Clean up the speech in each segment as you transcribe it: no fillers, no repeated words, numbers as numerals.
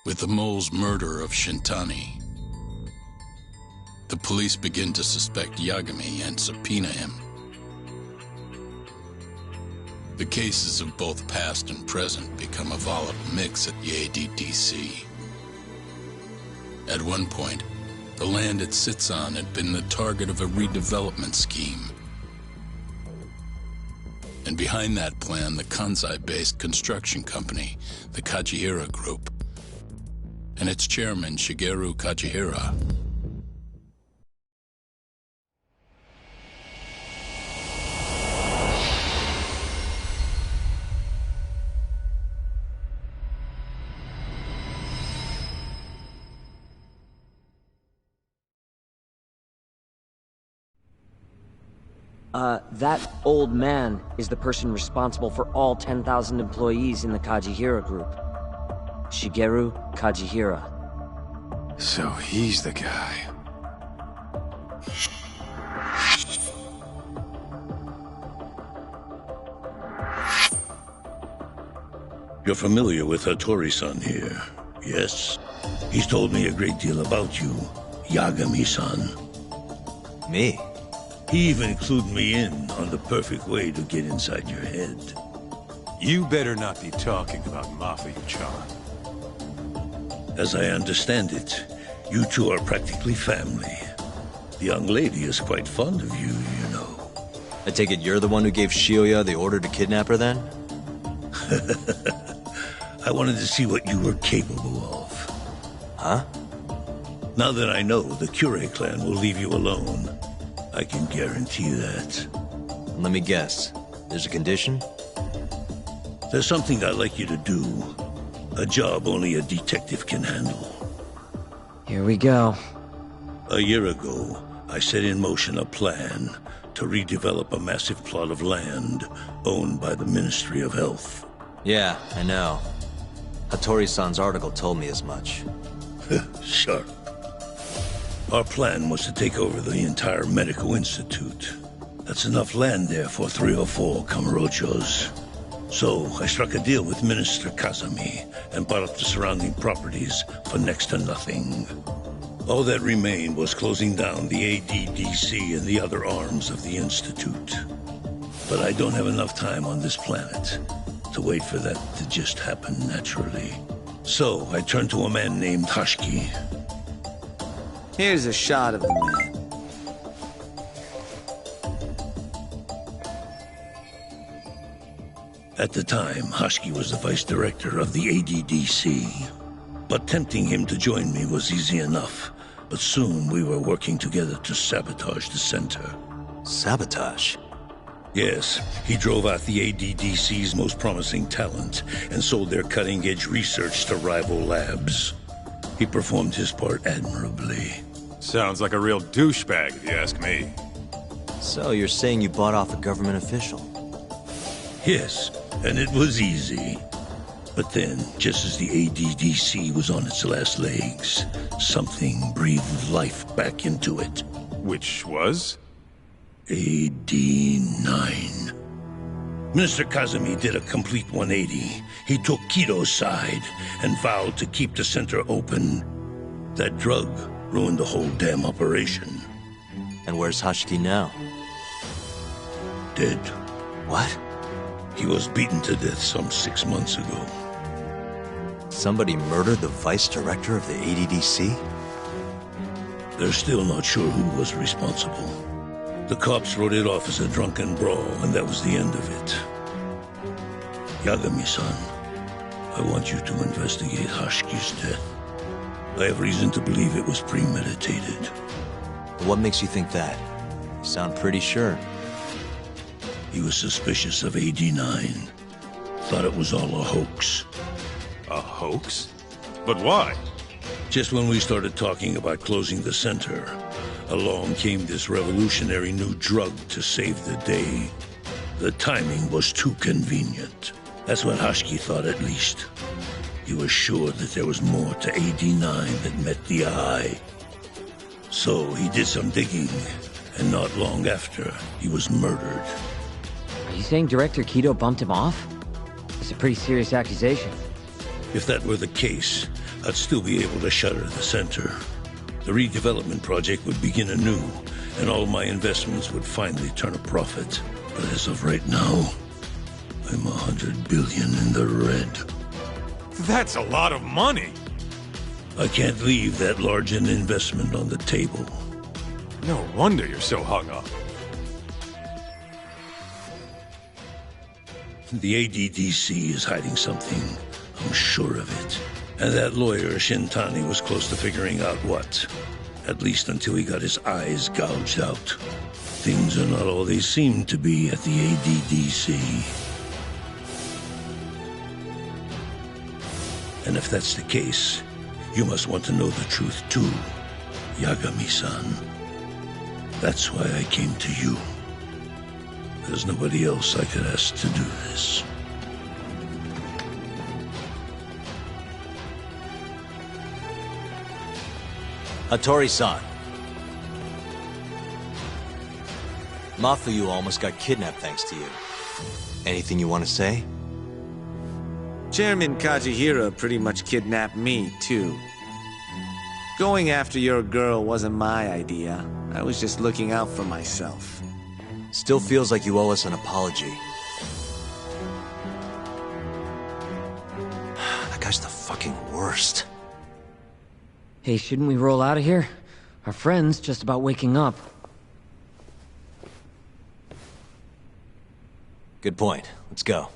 With the mole's murder of Shintani, the police begin to suspect Yagami and subpoena him. The cases of both past and present become a volatile mix at the ADDC. At one point, the land it sits on had been the target of a redevelopment scheme. And behind that plan, the Kansai-based construction company, the Kajihira Group, and its chairman, Shigeru Kajihira. That old man is the person responsible for all 10,000 employees in the Kajihira Group. Shigeru Kajihira. So he's the guy. You're familiar with Hattori-san here, yes? He's told me a great deal about you, Yagami-san. Me? He even clued me in on the perfect way to get inside your head. You better not be talking about Mafia-chan. As I understand it, you two are practically family. The young lady is quite fond of you, you know. I take it you're the one who gave Shioya the order to kidnap her then? I wanted to see what you were capable of. Huh? Now that I know the Kure clan will leave you alone, I can guarantee that. Let me guess. There's a condition? There's something I'd like you to do. A job only a detective can handle. Here we go. A year ago, I set in motion a plan to redevelop a massive plot of land owned by the Ministry of Health. Yeah, I know. Hattori-san's article told me as much. Sure. Our plan was to take over the entire medical institute. That's enough land there for 3 or 4 Kamurochos. So I struck a deal with Minister Kazami and bought up the surrounding properties for next to nothing. All that remained was closing down the ADDC and the other arms of the institute. But I don't have enough time on this planet to wait for that to just happen naturally. So I turned to a man named Hashiki. Here's a shot of the man. At the time, Hashiki was the vice director of the ADDC. But tempting him to join me was easy enough. But soon we were working together to sabotage the center. Sabotage? Yes, he drove out the ADDC's most promising talent and sold their cutting-edge research to rival labs. He performed his part admirably. Sounds like a real douchebag, if you ask me. So you're saying you bought off a government official? Yes, and it was easy. But then, just as the ADDC was on its last legs, something breathed life back into it. Which was? AD9. Minister Kazami did a complete 180. He took Kido's side and vowed to keep the center open. That drug ruined the whole damn operation. And where's Hashiki now? Dead. What? He was beaten to death some 6 months ago. Somebody murdered the vice director of the ADDC? They're still not sure who was responsible. The cops wrote it off as a drunken brawl, and that was the end of it. Yagami-san, I want you to investigate Hashiki's death. I have reason to believe it was premeditated. What makes you think that? You sound pretty sure. He was suspicious of AD9. Thought it was all a hoax. A hoax? But why? Just when we started talking about closing the center, along came this revolutionary new drug to save the day. The timing was too convenient. That's what Hashiki thought, at least. He was sure that there was more to AD9 that met the eye. So he did some digging, and not long after, he was murdered. Are you saying Director Kido bumped him off? It's a pretty serious accusation. If that were the case, I'd still be able to shutter the center. The redevelopment project would begin anew, and all my investments would finally turn a profit. But as of right now, I'm 100 billion in the red. That's a lot of money. I can't leave that large an investment on the table. No wonder you're so hung up. The ADDC is hiding something. I'm sure of it. And that lawyer, Shintani, was close to figuring out what. At least until he got his eyes gouged out. Things are not all they seem to be at the ADDC. And if that's the case, you must want to know the truth too, Yagami-san. That's why I came to you. There's nobody else I could ask to do this. Hattori-san. Mafuyu almost got kidnapped thanks to you. Anything you want to say? Chairman Kajihira pretty much kidnapped me, too. Going after your girl wasn't my idea. I was just looking out for myself. Still feels like you owe us an apology. That guy's the fucking worst. Hey, shouldn't we roll out of here? Our friend's just about waking up. Good point. Let's go.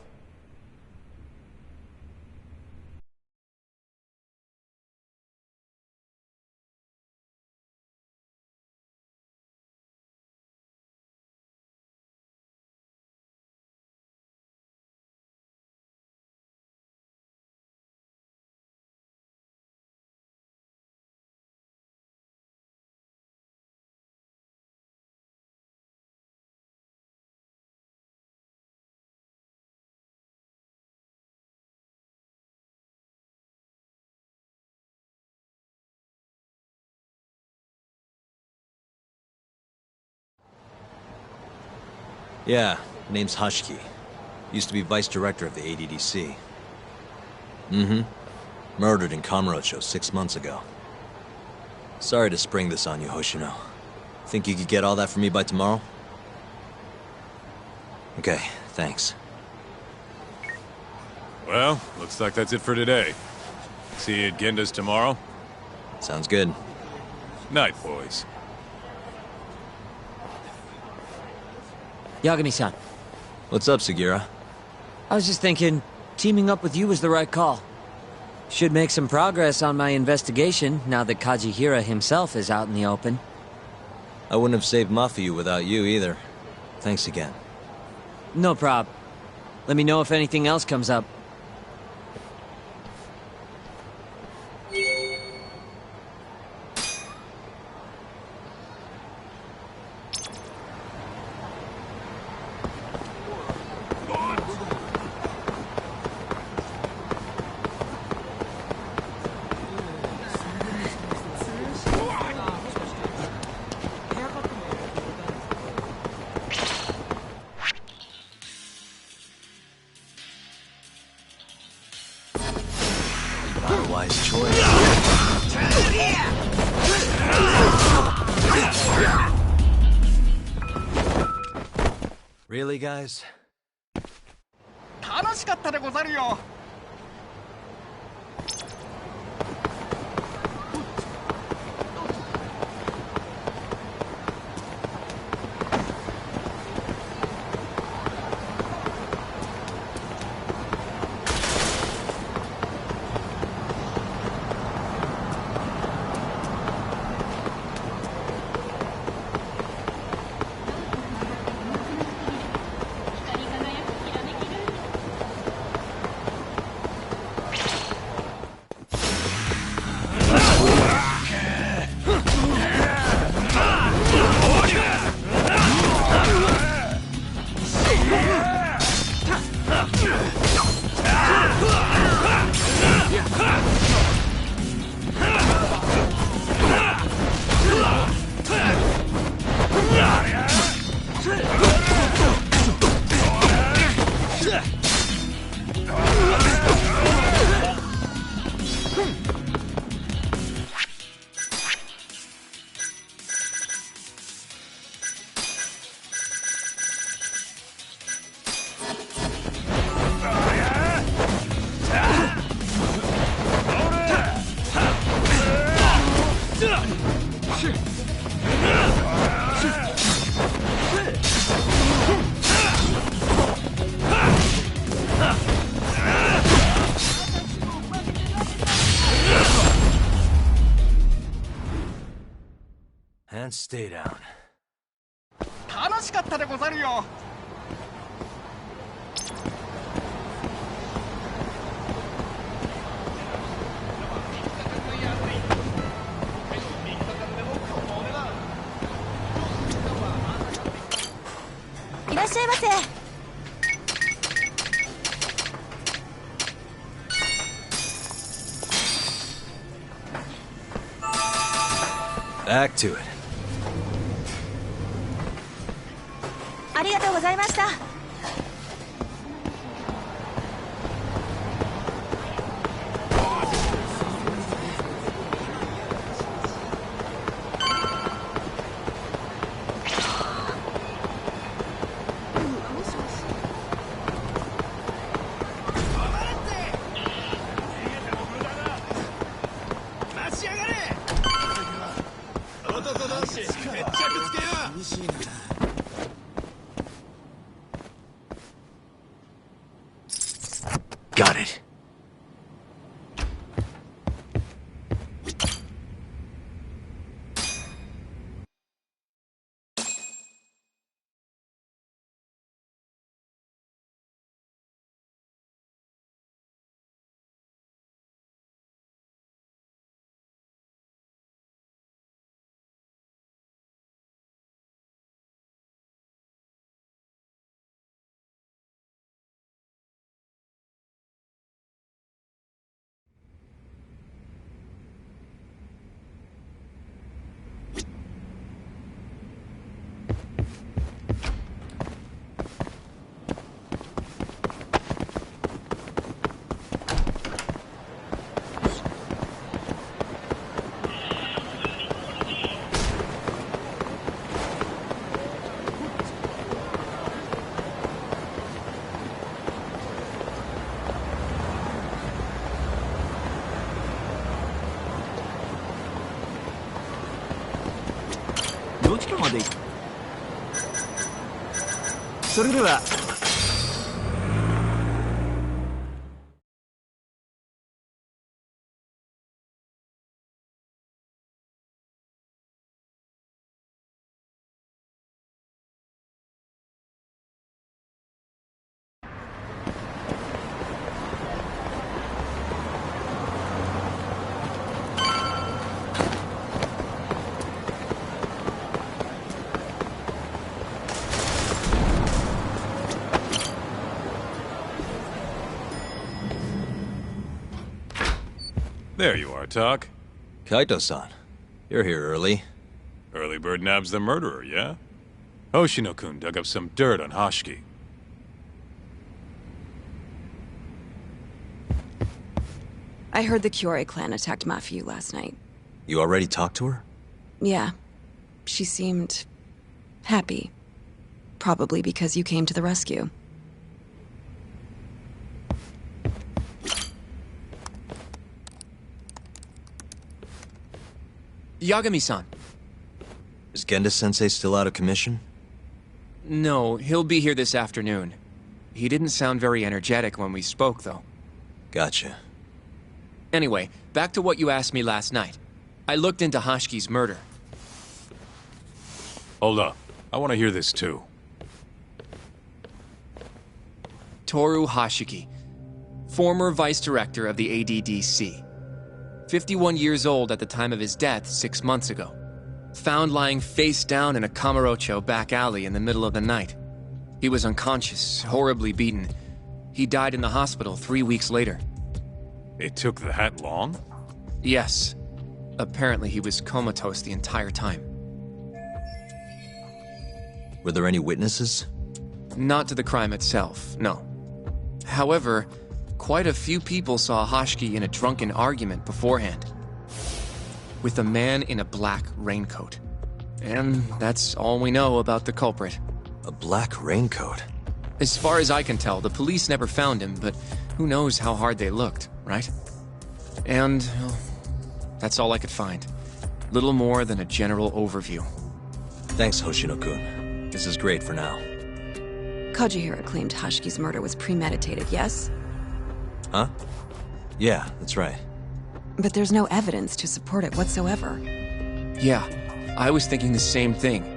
Yeah, name's Hashiki. Used to be vice director of the ADDC. Mm-hmm. Murdered in Kamurocho 6 months ago. Sorry to spring this on you, Hoshino. Think you could get all that for me by tomorrow? Okay, thanks. Well, looks like that's it for today. See you at Genda's tomorrow. Sounds good. Night, boys. Yagami-san, What's up, Sugira? I was just thinking, teaming up with you was the right call. Should make some progress on my investigation now that Kajihira himself is out in the open. I wouldn't have saved Mafuyu without you either. Thanks again. No prob. Let me know if anything else comes up. Not a wise choice. Really, guys? 楽しかったでござるよ。And stay down. 楽しかったでござるよ。いらっしゃいませ。Back to it. ありがとうございました。Got it. There you are, Talk. Kaito-san, you're here early. Early bird nabs the murderer, yeah? Hoshino-kun dug up some dirt on Hoshiki. I heard the Kyorei clan attacked Mafiu last night. You already talked to her? Yeah. She seemed happy. Probably because you came to the rescue. Yagami-san. Is Genda-sensei still out of commission? No, he'll be here this afternoon. He didn't sound very energetic when we spoke, though. Gotcha. Anyway, back to what you asked me last night. I looked into Hoshiki's murder. Hold up. I want to hear this too. Toru Hoshiki, former vice director of the ADDC. 51 years old at the time of his death 6 months ago. Found lying face down in a Kamurocho back alley in the middle of the night. He was unconscious, horribly beaten. He died in the hospital 3 weeks later. It took that long? Yes. Apparently he was comatose the entire time. Were there any witnesses? Not to the crime itself, no. However, quite a few people saw Hoshiki in a drunken argument beforehand. With a man in a black raincoat. And that's all we know about the culprit. A black raincoat? As far as I can tell, the police never found him, but who knows how hard they looked, right? And well, that's all I could find. Little more than a general overview. Thanks, Hoshino-kun. This is great for now. Kajihira claimed Hoshiki's murder was premeditated, yes? Huh? Yeah, that's right. But there's no evidence to support it whatsoever. Yeah, I was thinking the same thing.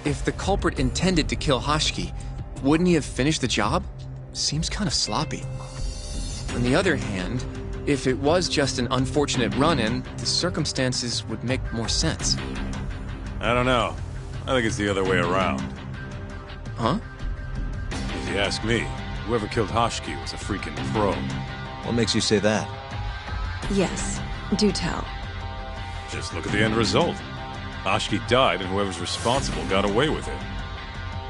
If the culprit intended to kill Hashiki, wouldn't he have finished the job? Seems kind of sloppy. On the other hand, if it was just an unfortunate run-in, the circumstances would make more sense. I don't know. I think it's the other way around. Huh? If you ask me, whoever killed Hashiki was a freaking pro. What makes you say that? Yes, do tell. Just look at the end result. Hashiki died and whoever's responsible got away with it.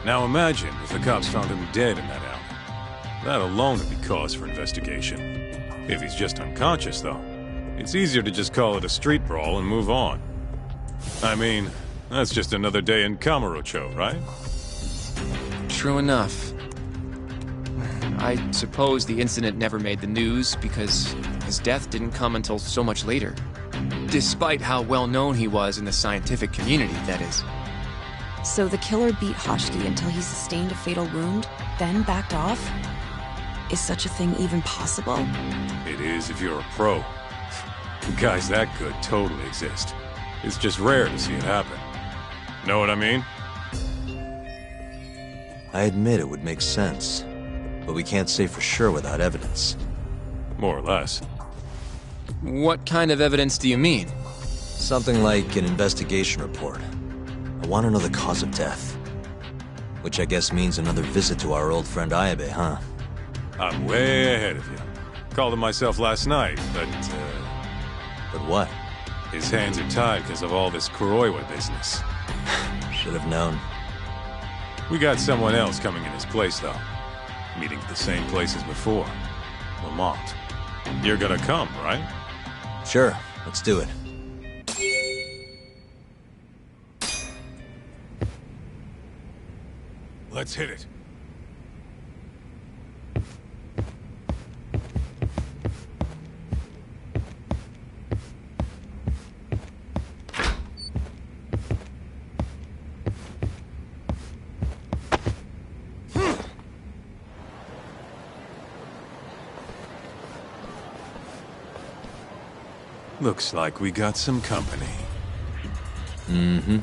Now imagine if the cops found him dead in that alley. That alone would be cause for investigation. If he's just unconscious, though, it's easier to just call it a street brawl and move on. I mean, that's just another day in Kamurocho, right? True enough. I suppose the incident never made the news because his death didn't come until so much later. Despite how well known he was in the scientific community, that is. So the killer beat Hashiki until he sustained a fatal wound, then backed off? Is such a thing even possible? It is if you're a pro. Guys that good totally exist. It's just rare to see it happen. Know what I mean? I admit it would make sense, but we can't say for sure without evidence. More or less. What kind of evidence do you mean? Something like an investigation report. I want to know the cause of death. Which I guess means another visit to our old friend Ayabe, huh? I'm way ahead of you. Called him myself last night, but But what? his hands are tied because of all this Kuroiwa business. Should have known. We got someone else coming in his place, though. Meeting at the same place as before. Lamont. You're gonna come, right? Sure, let's do it. Let's hit it. Looks like we got some company. Mm-hmm.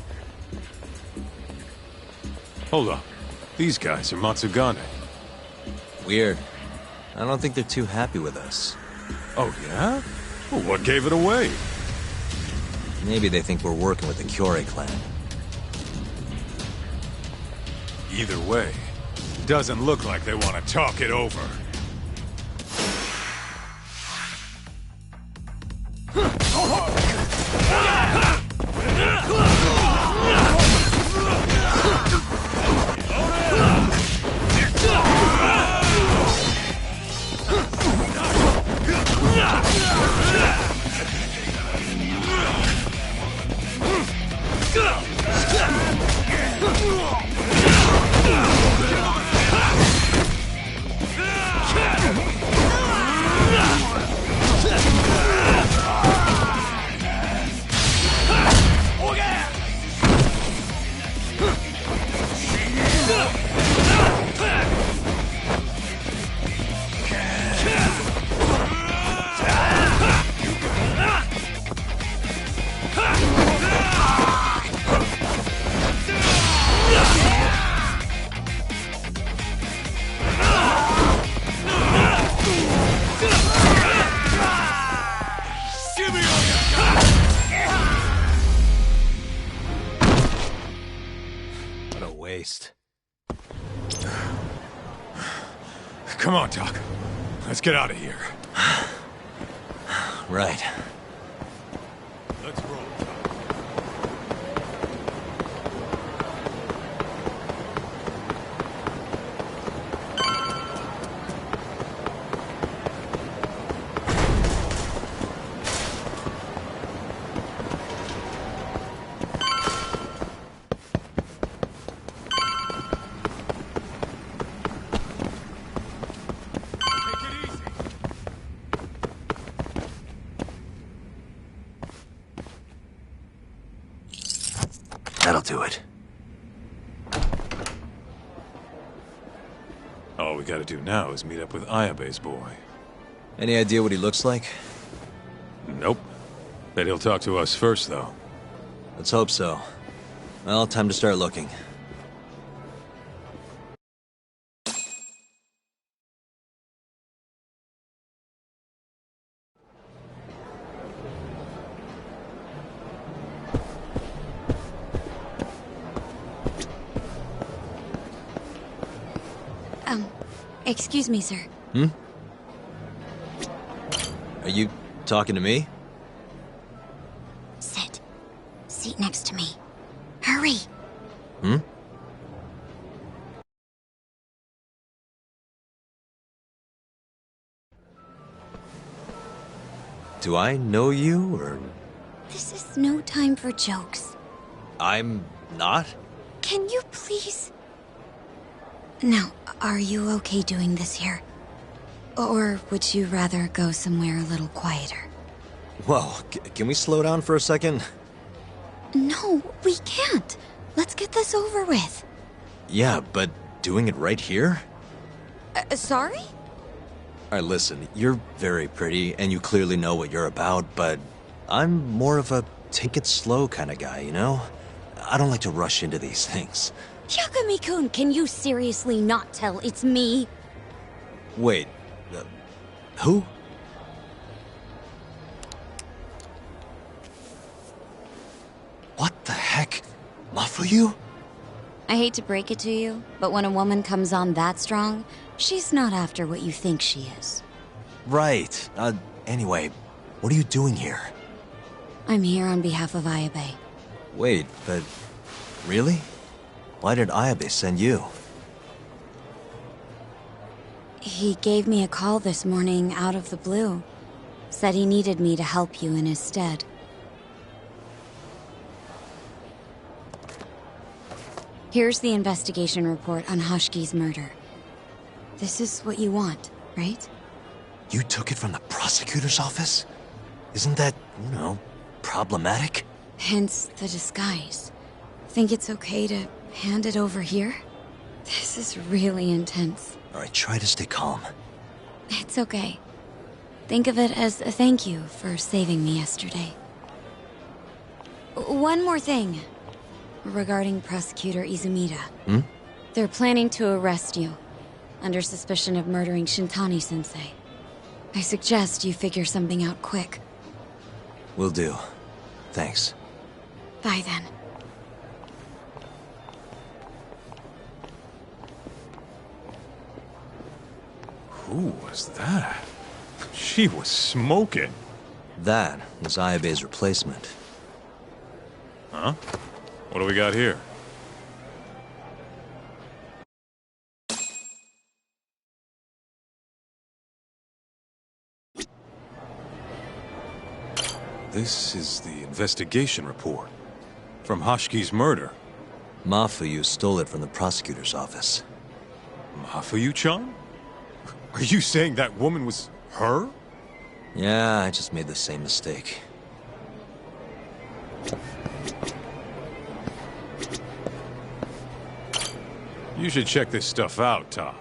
Hold up. These guys are Matsugane. Weird. I don't think they're too happy with us. Oh, yeah? Well, what gave it away? Maybe they think we're working with the Kyorei clan. Either way, doesn't look like they want to talk it over. Come on, Doc. Let's get out of here. Right. Let's roll, Doc. That'll do it. All we gotta do now is meet up with Ayabe's boy. Any idea what he looks like? Nope. Bet he'll talk to us first, though. Let's hope so. Well, time to start looking. Excuse me, sir. Are you talking to me? Sit. Seat next to me. Hurry. Do I know you, or...? This is no time for jokes. I'm not? Can you please... Now, are you okay doing this here? Or would you rather go somewhere a little quieter? Whoa, can we slow down for a second? No, we can't. Let's get this over with. Yeah, but doing it right here? Sorry? Alright, listen, you're very pretty, and you clearly know what you're about, but I'm more of a take it slow kind of guy, you know? I don't like to rush into these things. Yagami-kun, can you seriously not tell it's me? Wait, who? What the heck? Mafuyu? I hate to break it to you, but when a woman comes on that strong, she's not after what you think she is. Right. Anyway, what are you doing here? I'm here on behalf of Ayabe. Wait, but... really? Why did Ayabe send you? He gave me a call this morning out of the blue. Said he needed me to help you in his stead. Here's the investigation report on Hoshiki's murder. This is what you want, right? You took it from the prosecutor's office? Isn't that, you know, problematic? Hence the disguise. Think it's okay to hand it over here? This is really intense. Alright, try to stay calm. It's okay. Think of it as a thank you for saving me yesterday. One more thing. Regarding Prosecutor Izumida. They're planning to arrest you, under suspicion of murdering Shintani-sensei. I suggest you figure something out quick. Will do. Thanks. Bye then. Who was that? She was smoking. That was Ayabe's replacement. Huh? What do we got here? This is the investigation report. From Hoshiki's murder. Mafuyu stole it from the prosecutor's office. Mafuyu-chan? Are you saying that woman was her? Yeah, I just made the same mistake. You should check this stuff out, Tak.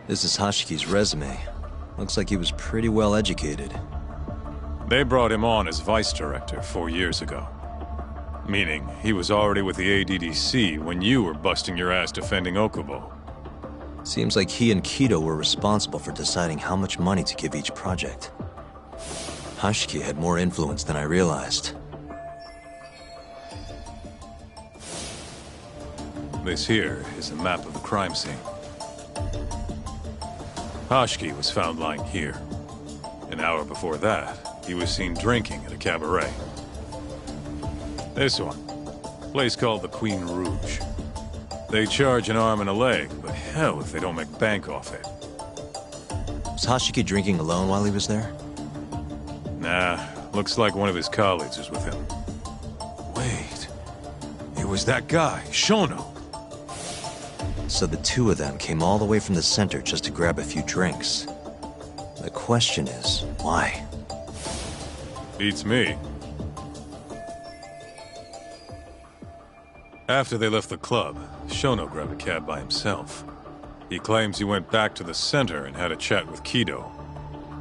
This is Hoshiki's resume. Looks like he was pretty well educated. They brought him on as vice director 4 years ago. Meaning, he was already with the ADDC when you were busting your ass defending Okubo. Seems like he and Kido were responsible for deciding how much money to give each project. Hoshiki had more influence than I realized. This here is a map of the crime scene. Hoshiki was found lying here. An hour before that, he was seen drinking at a cabaret. This one, place called the Queen Rouge. They charge an arm and a leg, but hell if they don't make bank off it. Was Hoshiki drinking alone while he was there? Nah, looks like one of his colleagues was with him. Wait, it was that guy, Shono. So the two of them came all the way from the center just to grab a few drinks. The question is, why? Beats me. After they left the club, Shono grabbed a cab by himself. He claims he went back to the center and had a chat with Kido.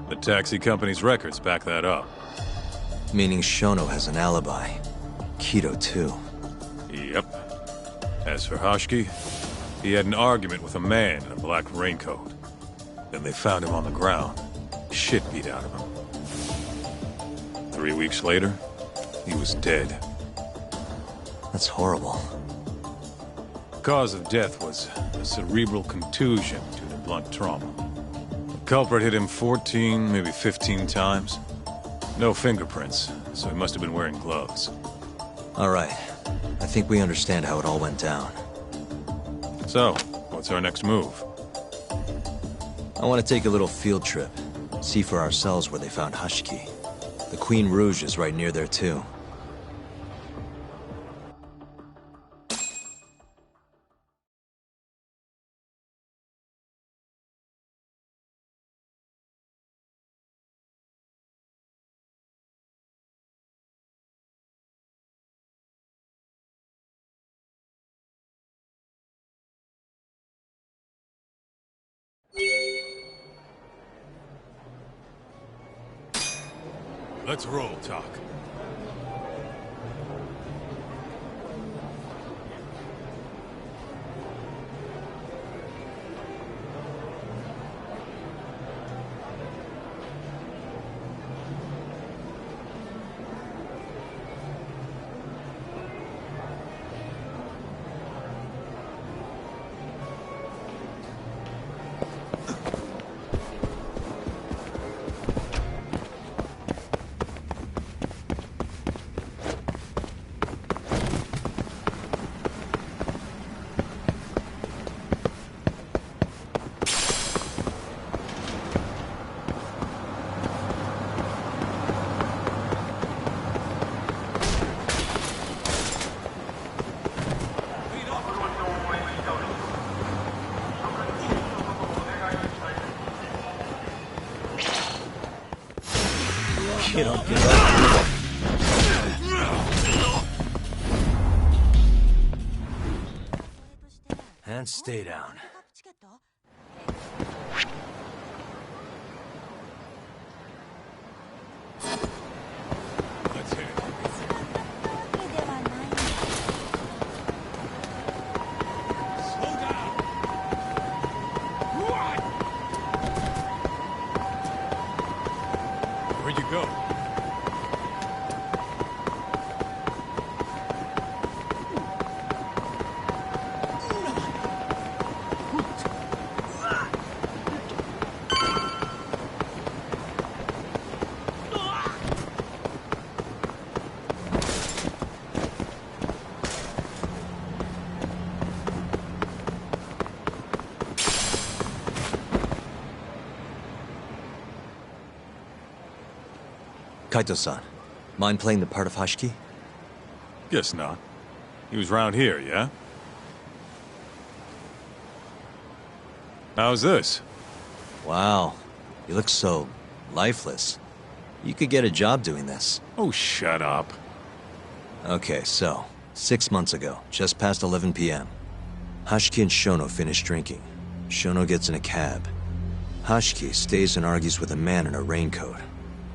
The taxi company's records back that up. Meaning Shono has an alibi. Kido, too. Yep. As for Hoshiki, he had an argument with a man in a black raincoat. Then they found him on the ground, shit beat out of him. 3 weeks later, he was dead. That's horrible. Cause of death was a cerebral contusion due to blunt trauma. The culprit hit him 14, maybe 15 times. No fingerprints, so he must have been wearing gloves. All right. I think we understand how it all went down. So, what's our next move? I want to take a little field trip. See for ourselves where they found Hoshiki. The Queen Rouge is right near there, too. Let's roll, Talk. Get up, get up. And stay down. Let's hit it. Slow down! Where'd you go? Kaito-san, mind playing the part of Hoshiki? Guess not. He was round here, yeah? How's this? Wow, you look so lifeless. You could get a job doing this. Oh, shut up. Okay, so, 6 months ago, just past 11 p.m. Hoshiki and Shono finish drinking. Shono gets in a cab. Hoshiki stays and argues with a man in a raincoat.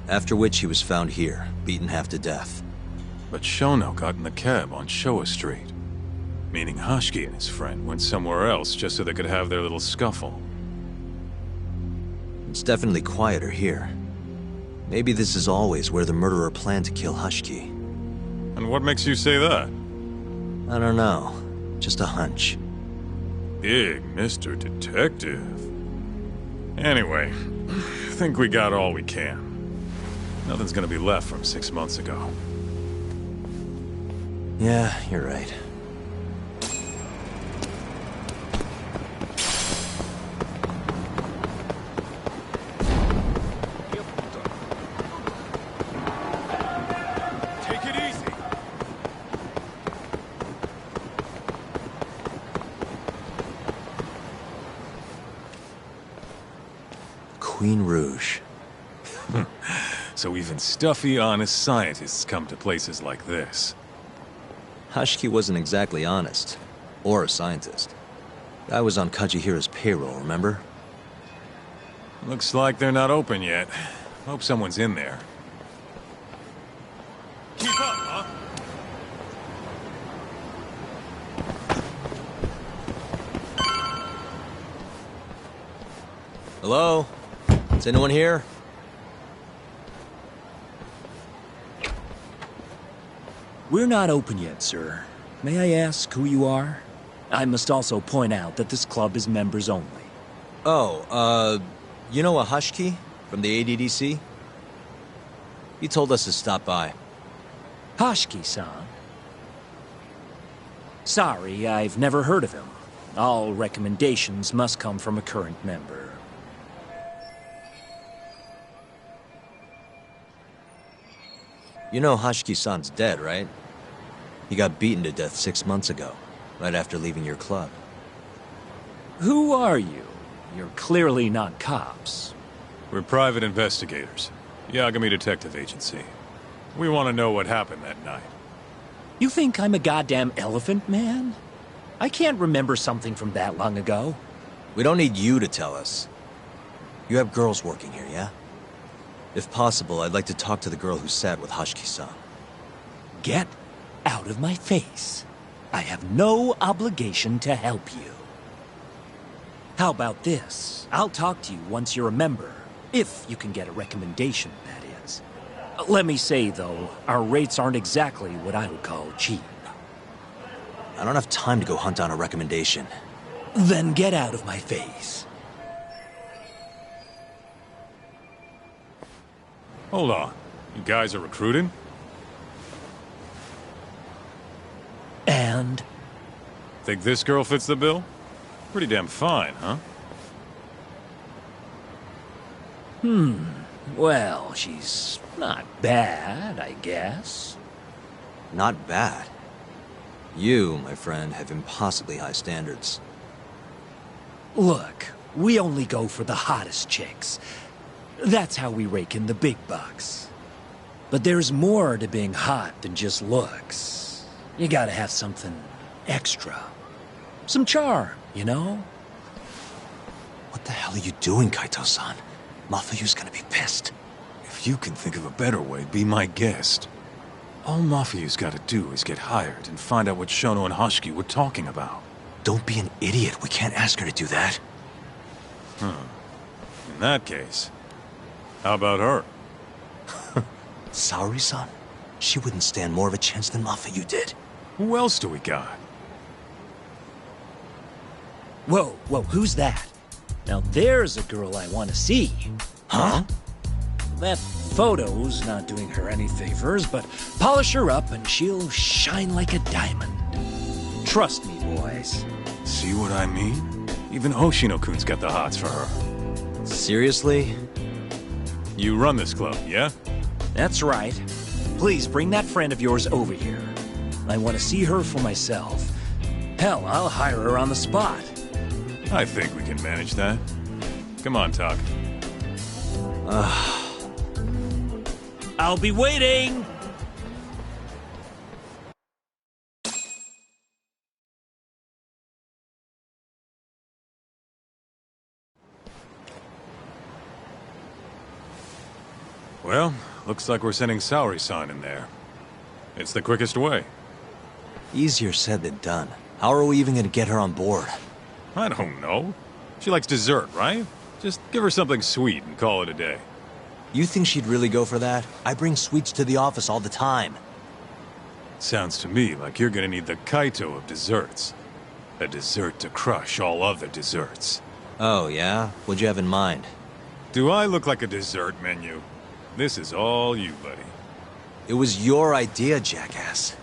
After which he was found here, beaten half to death. But Shono got in the cab on Showa Street. Meaning Hoshiki and his friend went somewhere else just so they could have their little scuffle. It's definitely quieter here. Maybe this is always where the murderer planned to kill Hoshiki. And what makes you say that? I don't know. Just a hunch. Big Mr. Detective. Anyway, I think we got all we can. Nothing's gonna be left from 6 months ago. Yeah, you're right. Take it easy. Queen Rouge. So even stuffy, honest scientists come to places like this. Hashiki wasn't exactly honest. Or a scientist. I was on Kajihira's payroll, remember? Looks like they're not open yet. Hope someone's in there. Keep up, huh? Hello? Is anyone here? We're not open yet, sir. May I ask who you are? I must also point out that this club is members only. Oh, you know a Hashiki from the ADDC? He told us to stop by. Hashiki-san? Sorry, I've never heard of him. All recommendations must come from a current member. You know Hashiki-san's dead, right? He got beaten to death 6 months ago, right after leaving your club. Who are you? You're clearly not cops. We're private investigators. Yagami Detective Agency. We want to know what happened that night. You think I'm a goddamn elephant man? I can't remember something from that long ago. We don't need you to tell us. You have girls working here, yeah? If possible, I'd like to talk to the girl who sat with Hashiki-san. Get out of my face. I have no obligation to help you. How about this? I'll talk to you once you're a member. If you can get a recommendation, that is. Let me say, though, our rates aren't exactly what I would call cheap. I don't have time to go hunt down a recommendation. Then get out of my face. Hold on. You guys are recruiting? And? Think this girl fits the bill? Pretty damn fine, huh? Well, she's not bad, I guess. Not bad. You, my friend, have impossibly high standards. Look, we only go for the hottest chicks. That's how we rake in the big bucks. But there's more to being hot than just looks. You gotta have something extra. Some charm, you know? What the hell are you doing, Kaito-san? Mafuyu's gonna be pissed. If you can think of a better way, be my guest. All Mafuyu's gotta do is get hired and find out what Shono and Hashiki were talking about. Don't be an idiot. We can't ask her to do that. In that case, how about her? Saori-san? She wouldn't stand more of a chance than Mafuyu did. Who else do we got? Whoa, who's that? Now there's a girl I want to see. Huh? That photo's not doing her any favors, but polish her up and she'll shine like a diamond. Trust me, boys. See what I mean? Even Hoshino-kun's got the hots for her. Seriously? You run this club, yeah? That's right. Please bring that friend of yours over here. I want to see her for myself. Hell, I'll hire her on the spot. I think we can manage that. Come on, Talk. I'll be waiting! Well, looks like we're sending Saori-san in there. It's the quickest way. Easier said than done. How are we even gonna get her on board? I don't know. She likes dessert, right? Just give her something sweet and call it a day. You think she'd really go for that? I bring sweets to the office all the time. Sounds to me like you're gonna need the Kaito of desserts. A dessert to crush all other desserts. Oh, yeah? What'd you have in mind? Do I look like a dessert menu? This is all you, buddy. It was your idea, jackass.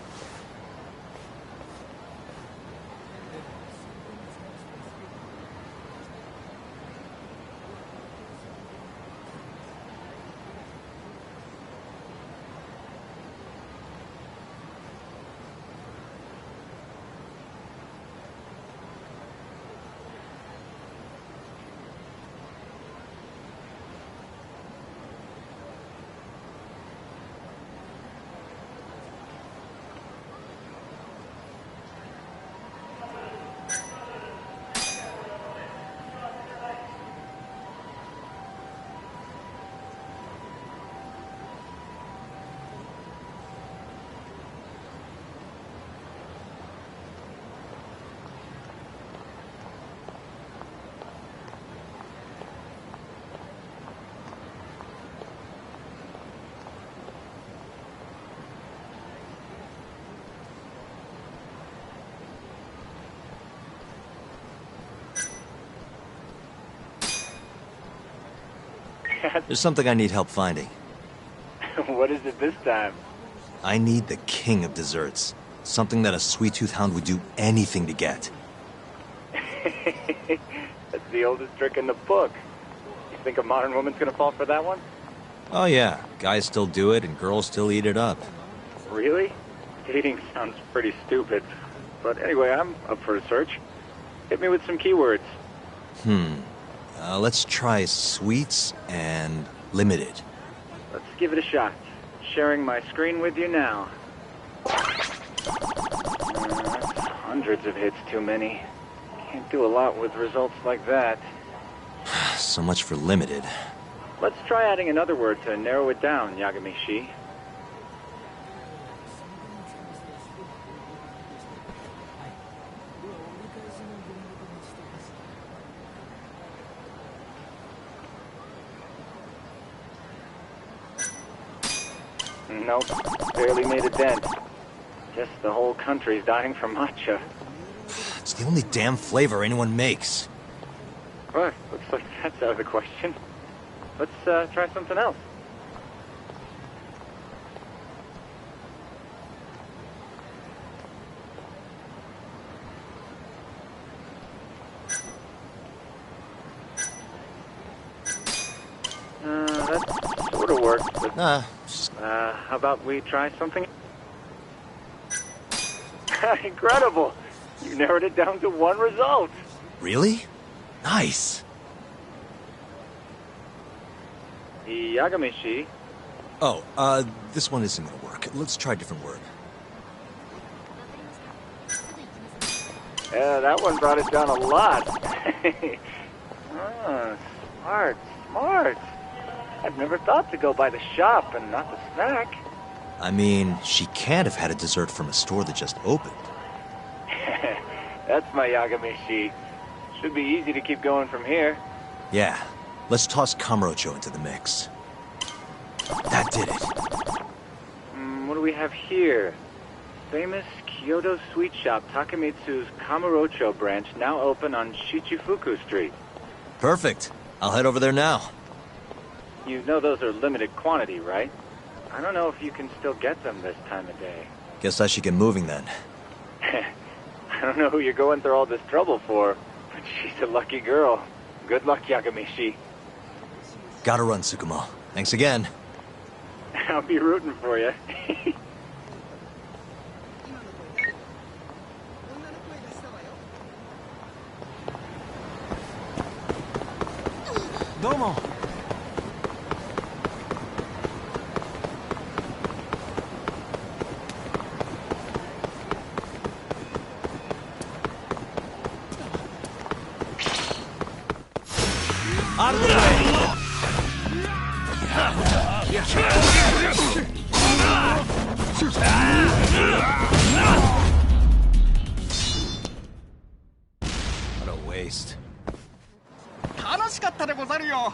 There's something I need help finding. What is it this time? I need the king of desserts. Something that a sweet-tooth hound would do anything to get. That's the oldest trick in the book. You think a modern woman's gonna fall for that one? Oh yeah, guys still do it and girls still eat it up. Really? Dating sounds pretty stupid. But anyway, I'm up for a search. Hit me with some keywords. Let's try sweets and limited. Let's give it a shot. Sharing my screen with you now. Hundreds of hits too many. Can't do a lot with results like that. So much for limited. Let's try adding another word to narrow it down, Yagami-shi. Nope, barely made a dent. Guess the whole country's dying for matcha. It's the only damn flavor anyone makes. Well, looks like that's out of the question. Let's try something else. That sort of worked, but... how about we try something? Incredible! You narrowed it down to one result! Really? Nice! Yagami-shi. Oh, this one isn't gonna work. Let's try a different word. Yeah, that one brought it down a lot. Smart, smart. I've never thought to go by the shop and not the snack. I mean, she can't have had a dessert from a store that just opened. That's my Yagami-shi. Should be easy to keep going from here. Yeah. Let's toss Kamurocho into the mix. That did it. What do we have here? Famous Kyoto sweet shop Takemitsu's Kamurocho branch now open on Shichifuku Street. Perfect. I'll head over there now. You know those are limited quantity, right? I don't know if you can still get them this time of day. Guess I should get moving then. I don't know who you're going through all this trouble for, but she's a lucky girl. Good luck, Yagami-shi. Gotta run, Tsukumo. Thanks again. I'll be rooting for you. Domo. Out of the way! What a waste. 楽しかったでござるよ。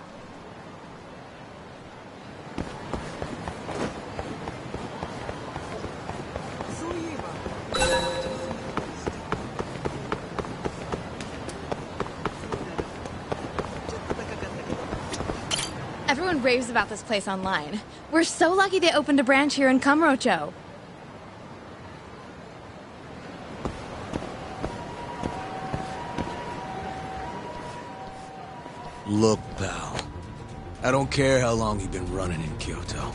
Everyone raves about this place online. We're so lucky they opened a branch here in Kamurocho. Look, pal. I don't care how long you've been running in Kyoto.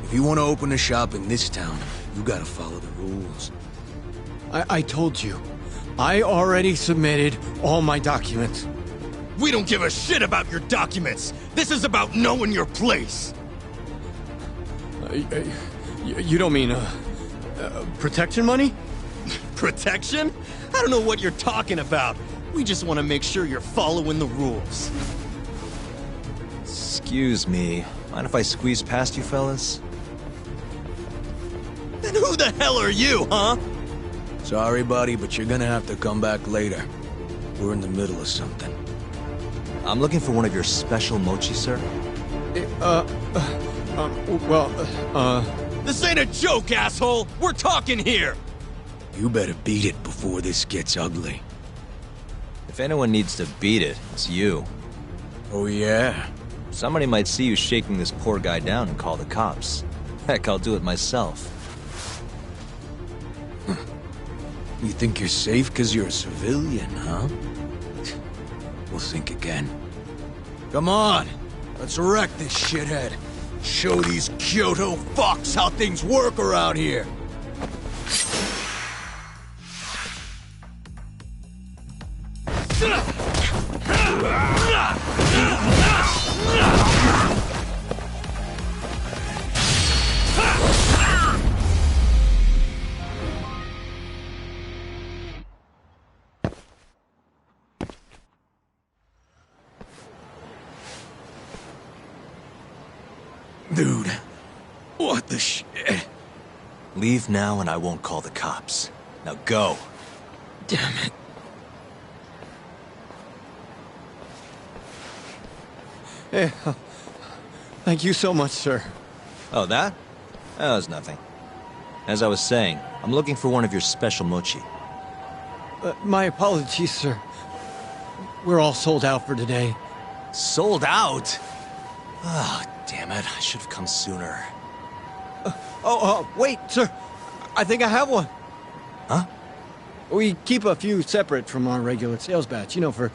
If you want to open a shop in this town, you gotta follow the rules. I told you. I already submitted all my documents. We don't give a shit about your documents! This is about knowing your place! You don't mean, protection money? Protection? I don't know what you're talking about. We just want to make sure you're following the rules. Excuse me. Mind if I squeeze past you fellas? Then who the hell are you, huh? Sorry, buddy, but you're gonna have to come back later. We're in the middle of something. I'm looking for one of your special mochi, sir. This ain't a joke, asshole! We're talking here! You better beat it before this gets ugly. If anyone needs to beat it, it's you. Oh yeah? Somebody might see you shaking this poor guy down and call the cops. Heck, I'll do it myself. You think you're safe because you're a civilian, huh? We'll think again. Come on! Let's wreck this shithead. Show these Kyoto fucks how things work around here! Dude, what the shit? Leave now and I won't call the cops. Now go. Damn it. Hey, thank you so much, sir. Oh, that? That was nothing. As I was saying, I'm looking for one of your special mochi. My apologies, sir. We're all sold out for today. Sold out? Oh, damn it. I should have come sooner. Wait, sir. I think I have one. Huh? We keep a few separate from our regular sales batch, you know, for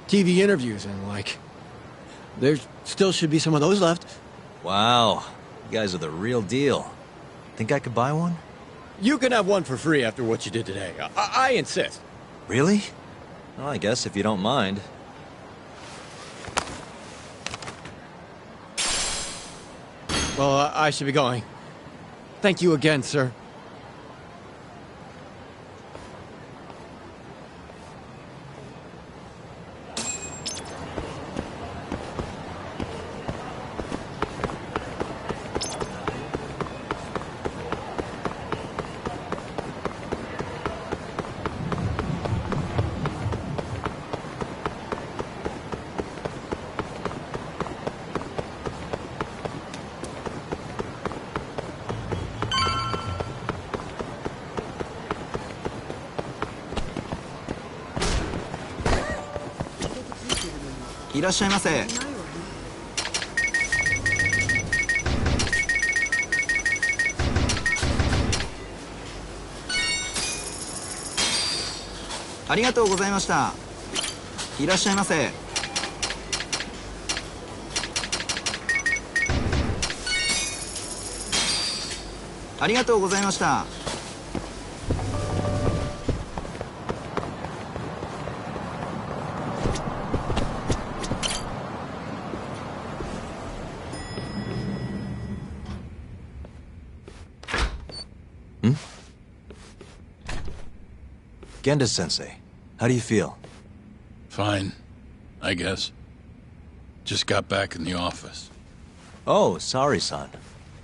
TV interviews and like. There still should be some of those left. Wow. You guys are the real deal. Think I could buy one? You can have one for free after what you did today. I insist. Really? Well, I guess if you don't mind. Well, I should be going. Thank you again, sir.いらっしゃいませ。ありがとうございました。いらっしゃいませ。ありがとうございました。Genda-sensei, how do you feel? Fine, I guess. Just got back in the office. Oh, sorry, son.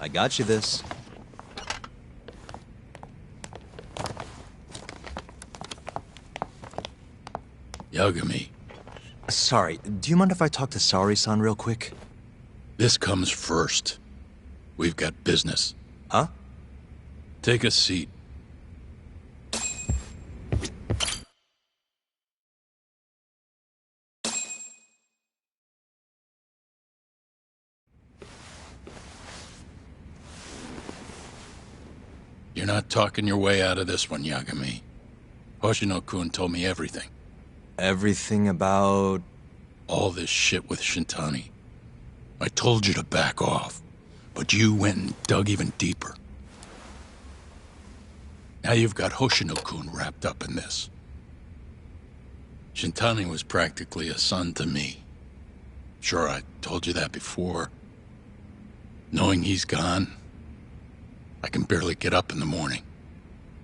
I got you this. Yagami. Sorry, do you mind if I talk to Sari-san real quick? This comes first. We've got business. Huh? Take a seat. You're not talking your way out of this one, Yagami. Hoshino-kun told me everything. Everything about... all this shit with Shintani. I told you to back off, but you went and dug even deeper. Now you've got Hoshino-kun wrapped up in this. Shintani was practically a son to me. Sure, I told you that before. Knowing he's gone, I can barely get up in the morning.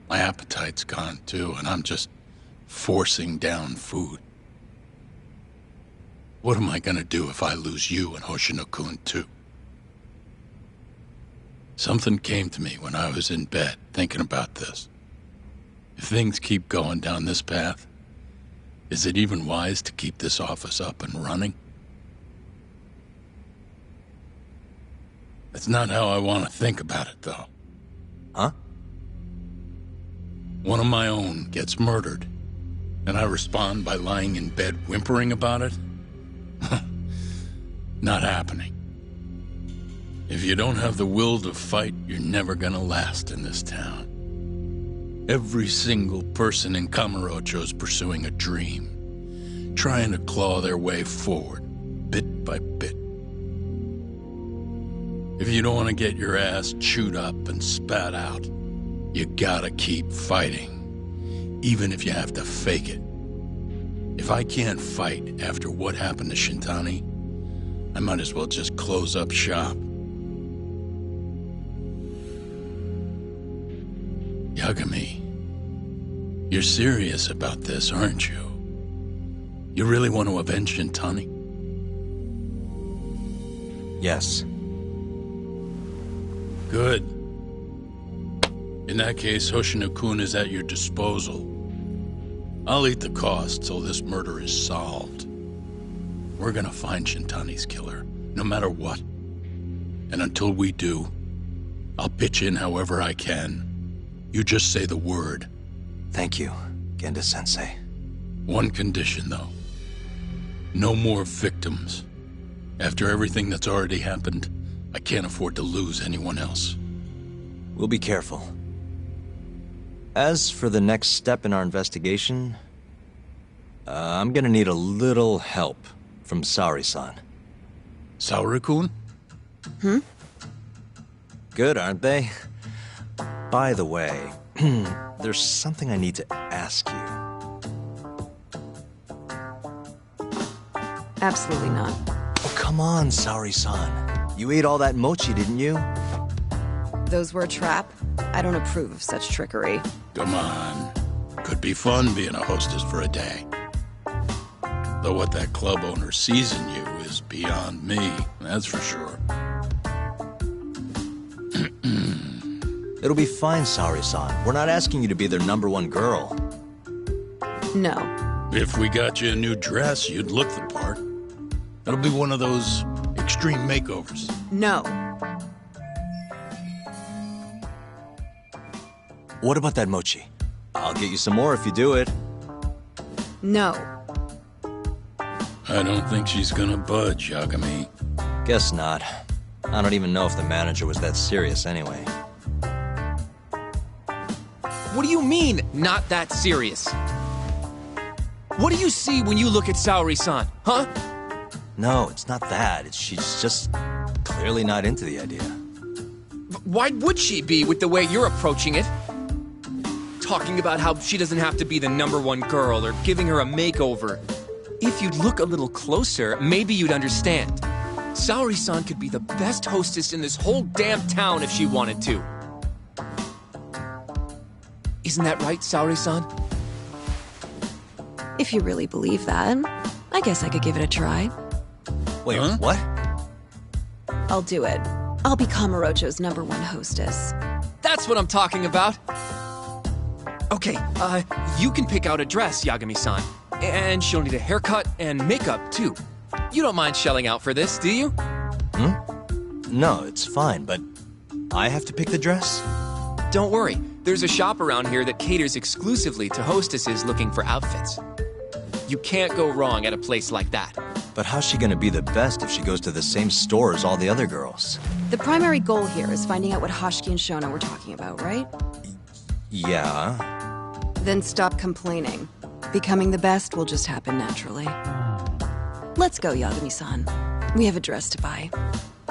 My appetite's gone too, and I'm just forcing down food. What am I gonna do if I lose you and Hoshino-kun too? Something came to me when I was in bed thinking about this. If things keep going down this path, is it even wise to keep this office up and running? That's not how I want to think about it, though. Huh? One of my own gets murdered, and I respond by lying in bed whimpering about it? Not happening. If you don't have the will to fight, you're never gonna last in this town. Every single person in Kamurocho's pursuing a dream, trying to claw their way forward, bit by bit. If you don't want to get your ass chewed up and spat out, you gotta keep fighting, even if you have to fake it. If I can't fight after what happened to Shintani, I might as well just close up shop. Yagami, you're serious about this, aren't you? You really want to avenge Shintani? Yes. Good. In that case, Hoshino-kun is at your disposal. I'll eat the cost till this murder is solved. We're gonna find Shintani's killer, no matter what. And until we do, I'll pitch in however I can. You just say the word. Thank you, Genda-sensei. One condition, though. No more victims. After everything that's already happened, I can't afford to lose anyone else. We'll be careful. As for the next step in our investigation, I'm gonna need a little help from Saori-san. Saori-kun? Good, aren't they? By the way, there's something I need to ask you. Absolutely not. Oh, come on, Saori-san. You ate all that mochi, didn't you? Those were a trap. I don't approve of such trickery. Come on. Could be fun being a hostess for a day. Though what that club owner sees in you is beyond me, that's for sure. It'll be fine, Saori-san. We're not asking you to be their #1 girl. No. If we got you a new dress, you'd look the part. It'll be one of those extreme makeovers. No. What about that mochi? I'll get you some more if you do it. No. I don't think she's gonna budge, Yagami. Guess not. I don't even know if the manager was that serious anyway. What do you mean, not that serious? What do you see when you look at Saori-san, huh? No, it's not that. She's just clearly not into the idea. Why would she be with the way you're approaching it? Talking about how she doesn't have to be the #1 girl or giving her a makeover. If you'd look a little closer, maybe you'd understand. Saori-san could be the best hostess in this whole damn town if she wanted to. Isn't that right, Saori-san? If you really believe that, I guess I could give it a try. Wait, what? I'll do it. I'll be Kamurocho's #1 hostess. That's what I'm talking about. Okay, you can pick out a dress, Yagami-san. And she'll need a haircut and makeup, too. You don't mind shelling out for this, do you? No, it's fine, but I have to pick the dress? Don't worry. There's a shop around here that caters exclusively to hostesses looking for outfits. You can't go wrong at a place like that. But how's she gonna be the best if she goes to the same store as all the other girls? The primary goal here is finding out what Hashiki and Shona were talking about, right? Yeah. Then stop complaining. Becoming the best will just happen naturally. Let's go, Yagami-san. We have a dress to buy.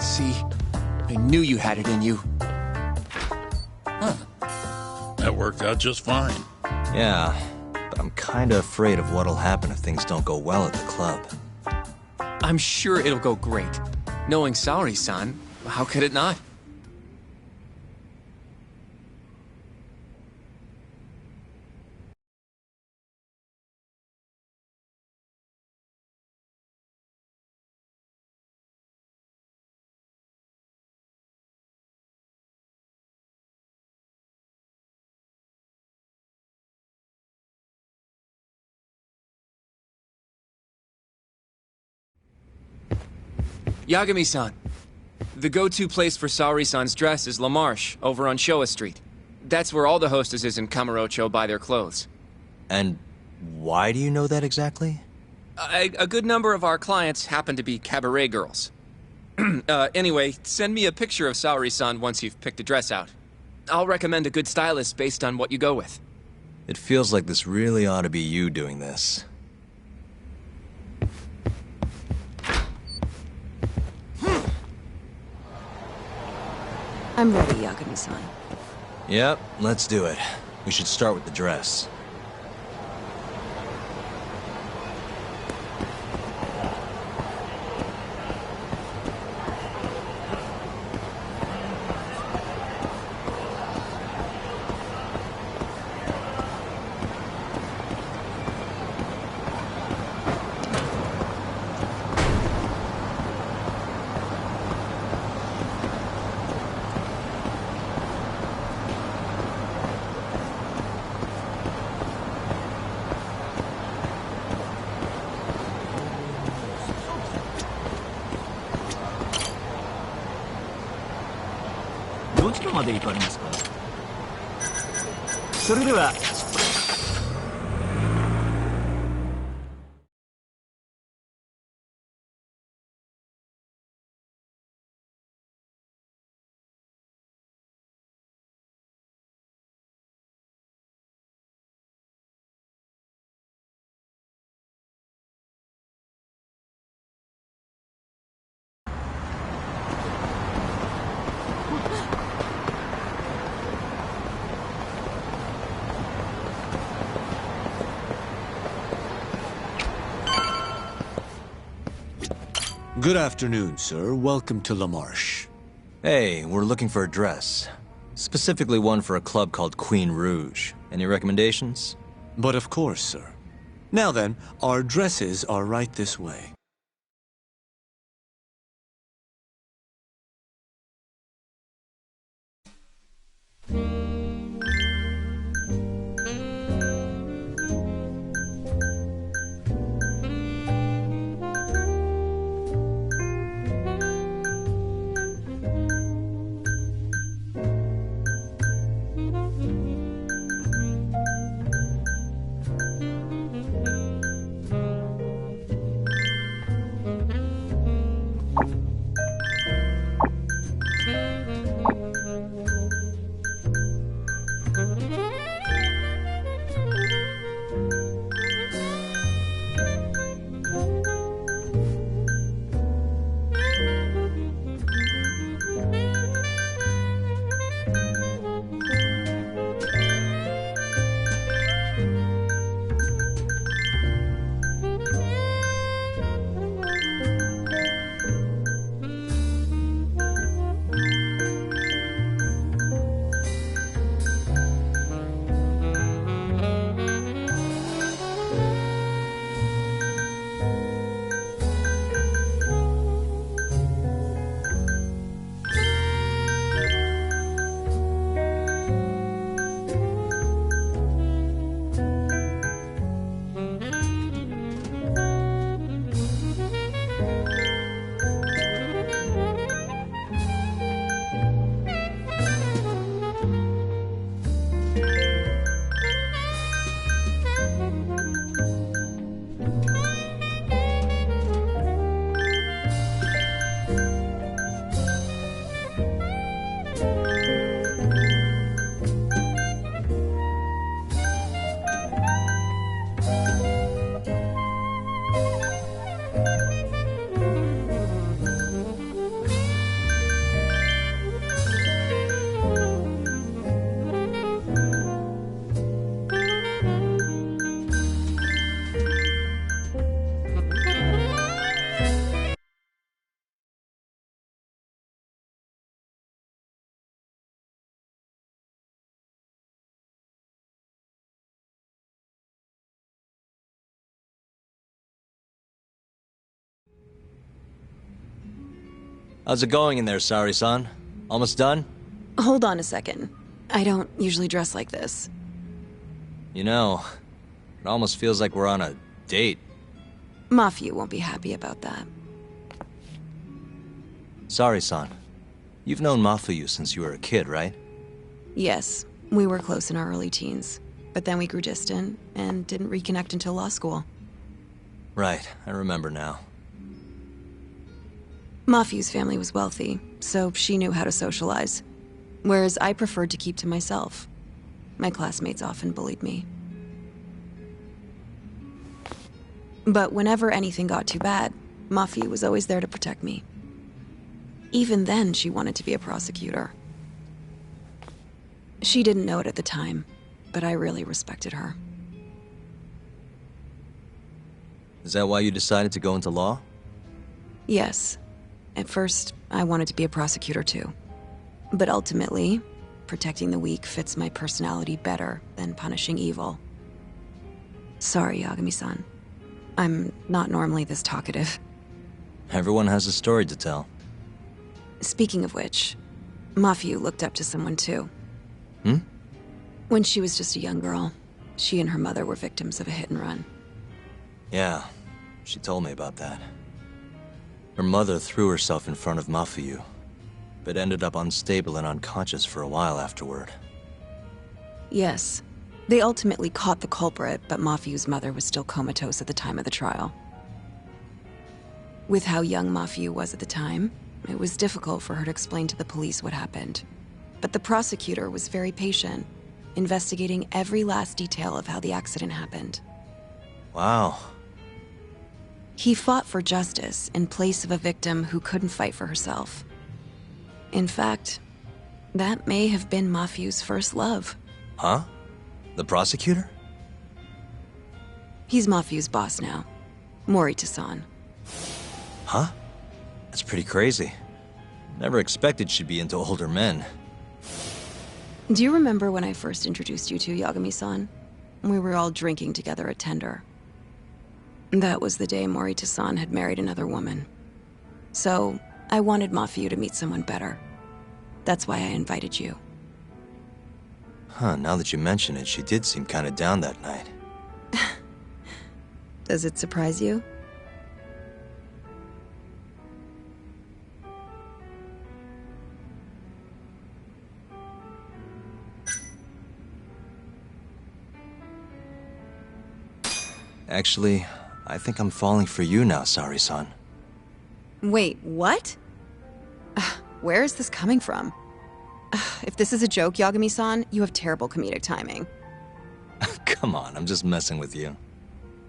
See? I knew you had it in you. That worked out just fine. Yeah, but I'm kinda afraid of what'll happen if things don't go well at the club. I'm sure it'll go great. Knowing Saori-san, how could it not? Yagami-san. The go-to place for Saori-san's dress is La Marche, over on Showa Street. That's where all the hostesses in Kamurocho buy their clothes. And why do you know that exactly? A good number of our clients happen to be cabaret girls. Anyway, send me a picture of Saori-san once you've picked a dress out. I'll recommend a good stylist based on what you go with. It feels like this really ought to be you doing this. I'm ready, Yagami-san. Yep, let's do it. We should start with the dress. Good afternoon, sir. Welcome to La Marche. Hey, we're looking for a dress. Specifically one for a club called Queen Rouge. Any recommendations? But of course, sir. Now then, our dresses are right this way. How's it going in there, Saori-san? Almost done? Hold on a second. I don't usually dress like this. You know, it almost feels like we're on a date. Mafia won't be happy about that. Saori-san, you've known Mafuyu since you were a kid, right? Yes, we were close in our early teens. But then we grew distant and didn't reconnect until law school. Right, I remember now. Mafiu's family was wealthy, so she knew how to socialize. Whereas I preferred to keep to myself. My classmates often bullied me. But whenever anything got too bad, Mafiu was always there to protect me. Even then, she wanted to be a prosecutor. She didn't know it at the time, but I really respected her. Is that why you decided to go into law? Yes. At first, I wanted to be a prosecutor too. But ultimately, protecting the weak fits my personality better than punishing evil. Sorry, Yagami-san. I'm not normally this talkative. Everyone has a story to tell. Speaking of which, Mafiu looked up to someone too. Hmm? When she was just a young girl, she and her mother were victims of a hit and run. Yeah, she told me about that. Her mother threw herself in front of Mafiu, but ended up unstable and unconscious for a while afterward. Yes. They ultimately caught the culprit, but Mafiu's mother was still comatose at the time of the trial. With how young Mafiu was at the time, it was difficult for her to explain to the police what happened. But the prosecutor was very patient, investigating every last detail of how the accident happened. Wow. He fought for justice in place of a victim who couldn't fight for herself. In fact, that may have been Mafiu's first love. Huh? The prosecutor? He's Mafiu's boss now. Morita-san. Huh? That's pretty crazy. Never expected she'd be into older men. Do you remember when I first introduced you to Yagami-san? We were all drinking together at Tender. That was the day Morita-san had married another woman. So, I wanted Mafiu to meet someone better. That's why I invited you. Huh, now that you mention it, she did seem kinda down that night. Does it surprise you? Actually, I think I'm falling for you now, Sari-san. Wait, what? Where is this coming from? If this is a joke, Yagami-san, you have terrible comedic timing. Come on, I'm just messing with you.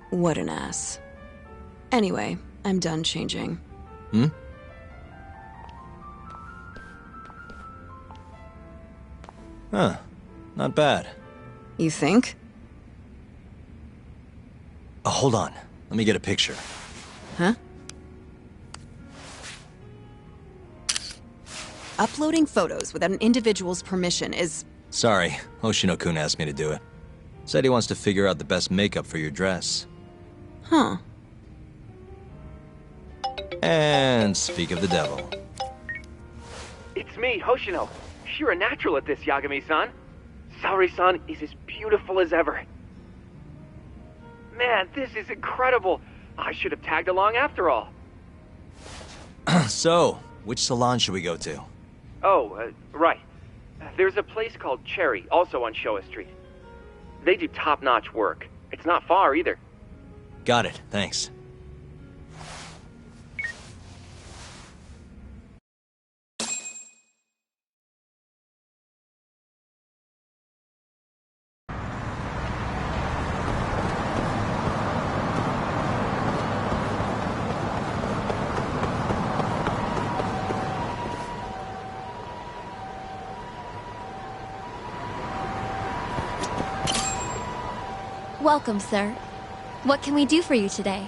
What an ass. Anyway, I'm done changing. Hmm? Huh. Not bad. You think? Oh, hold on. Let me get a picture. Huh? Uploading photos without an individual's permission is... Sorry, Hoshino-kun asked me to do it. Said he wants to figure out the best makeup for your dress. Huh. And speak of the devil. It's me, Hoshino. You're a natural at this, Yagami-san. Saori-san is as beautiful as ever. Man, this is incredible. I should have tagged along after all. So, which salon should we go to? Oh, right. There's a place called Cherry, also on Showa Street. They do top-notch work. It's not far, either. Got it, thanks. Welcome, sir. What can we do for you today?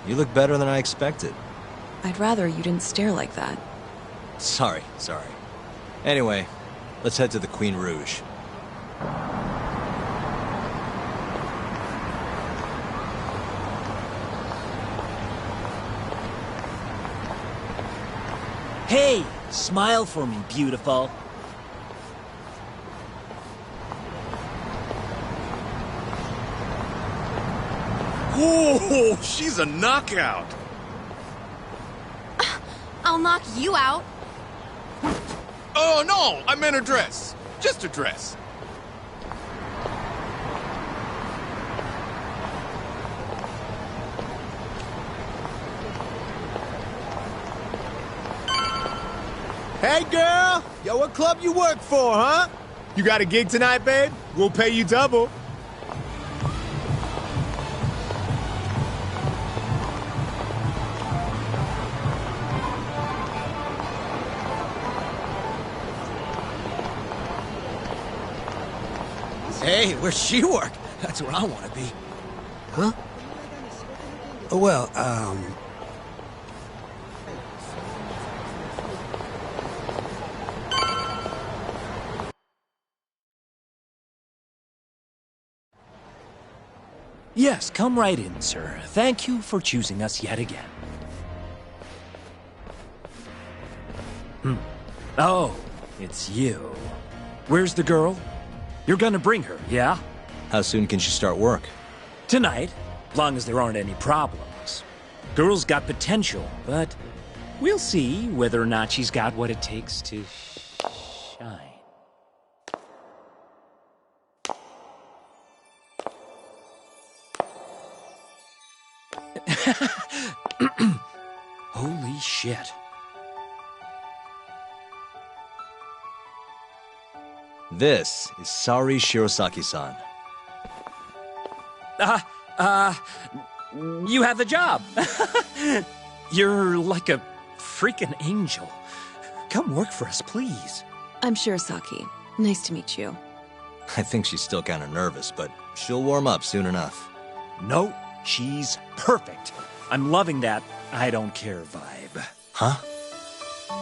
You look better than I expected. I'd rather you didn't stare like that. Sorry. Anyway, let's head to the Queen Rouge. Hey, smile for me, beautiful. Oh, she's a knockout. I'll knock you out. Oh, no, I meant a dress. Just a dress. Hey, girl! Yo, what club you work for, huh? You got a gig tonight, babe? We'll pay you double. Hey, where's she work? That's where I want to be. Huh? Well, Yes, come right in, sir. Thank you for choosing us yet again. Oh, it's you. Where's the girl? You're gonna bring her, yeah? How soon can she start work? Tonight, long as there aren't any problems. Girl's got potential, but we'll see whether or not she's got what it takes to shine. Holy shit. This is Sari Shirosaki-san. You have the job. You're like a freaking angel. Come work for us, please. I'm Shirosaki. Nice to meet you. I think she's still kind of nervous, but she'll warm up soon enough. No, she's perfect. I'm loving that I don't care vibe. Huh?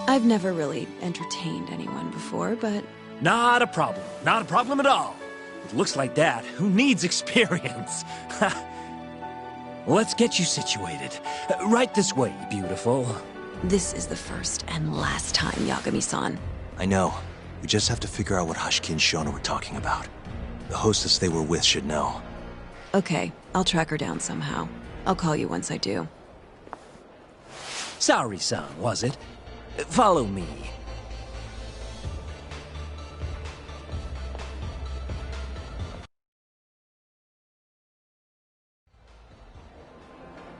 I've never really entertained anyone before, but... Not a problem. Not a problem at all. It looks like that. Who needs experience? Let's get you situated. Right this way, beautiful. This is the first and last time, Yagami-san. I know. We just have to figure out what Hashiki and Shona were talking about. The hostess they were with should know. Okay, I'll track her down somehow. I'll call you once I do. Sari-san, was it? Follow me.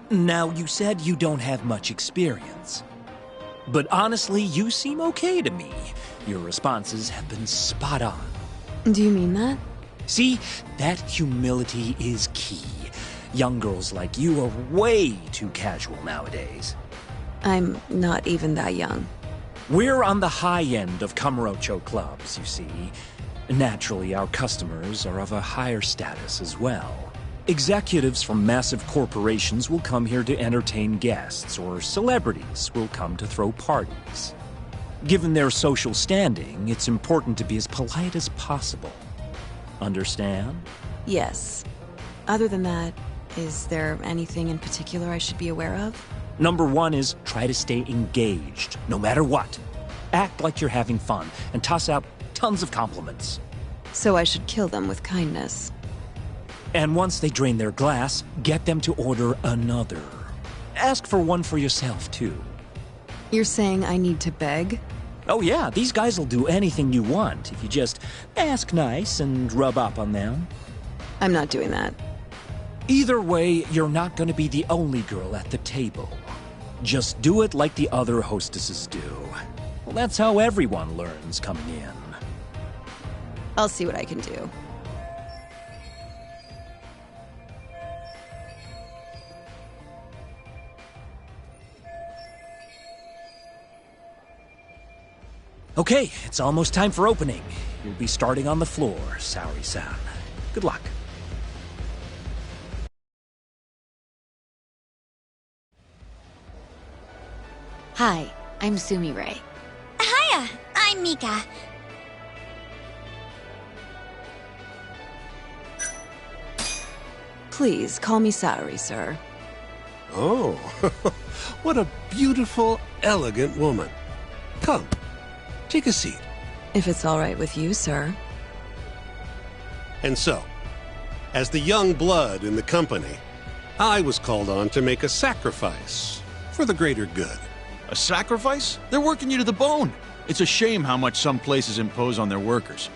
Now, you said you don't have much experience. But honestly, you seem okay to me. Your responses have been spot on. Do you mean that? See, that humility is key. Young girls like you are way too casual nowadays. I'm not even that young. We're on the high end of Kamurocho clubs, you see. Naturally, our customers are of a higher status as well. Executives from massive corporations will come here to entertain guests, or celebrities will come to throw parties. Given their social standing, it's important to be as polite as possible. Understand? Yes. Other than that, is there anything in particular I should be aware of? Number one is try to stay engaged, no matter what. Act like you're having fun, and toss out tons of compliments. So I should kill them with kindness. And once they drain their glass, get them to order another. Ask for one for yourself, too. You're saying I need to beg? Oh yeah, these guys will do anything you want if you just ask nice and rub up on them. I'm not doing that. Either way, you're not going to be the only girl at the table. Just do it like the other hostesses do. Well, that's how everyone learns coming in. I'll see what I can do. Okay, it's almost time for opening. You'll be starting on the floor, Sari-san. Good luck. Hi, I'm Sumire. Hiya, I'm Mika. Please, call me Saori, sir. Oh, what a beautiful, elegant woman. Come, take a seat. If it's all right with you, sir. And so, as the young blood in the company, I was called on to make a sacrifice for the greater good. A sacrifice? They're working you to the bone. It's a shame how much some places impose on their workers.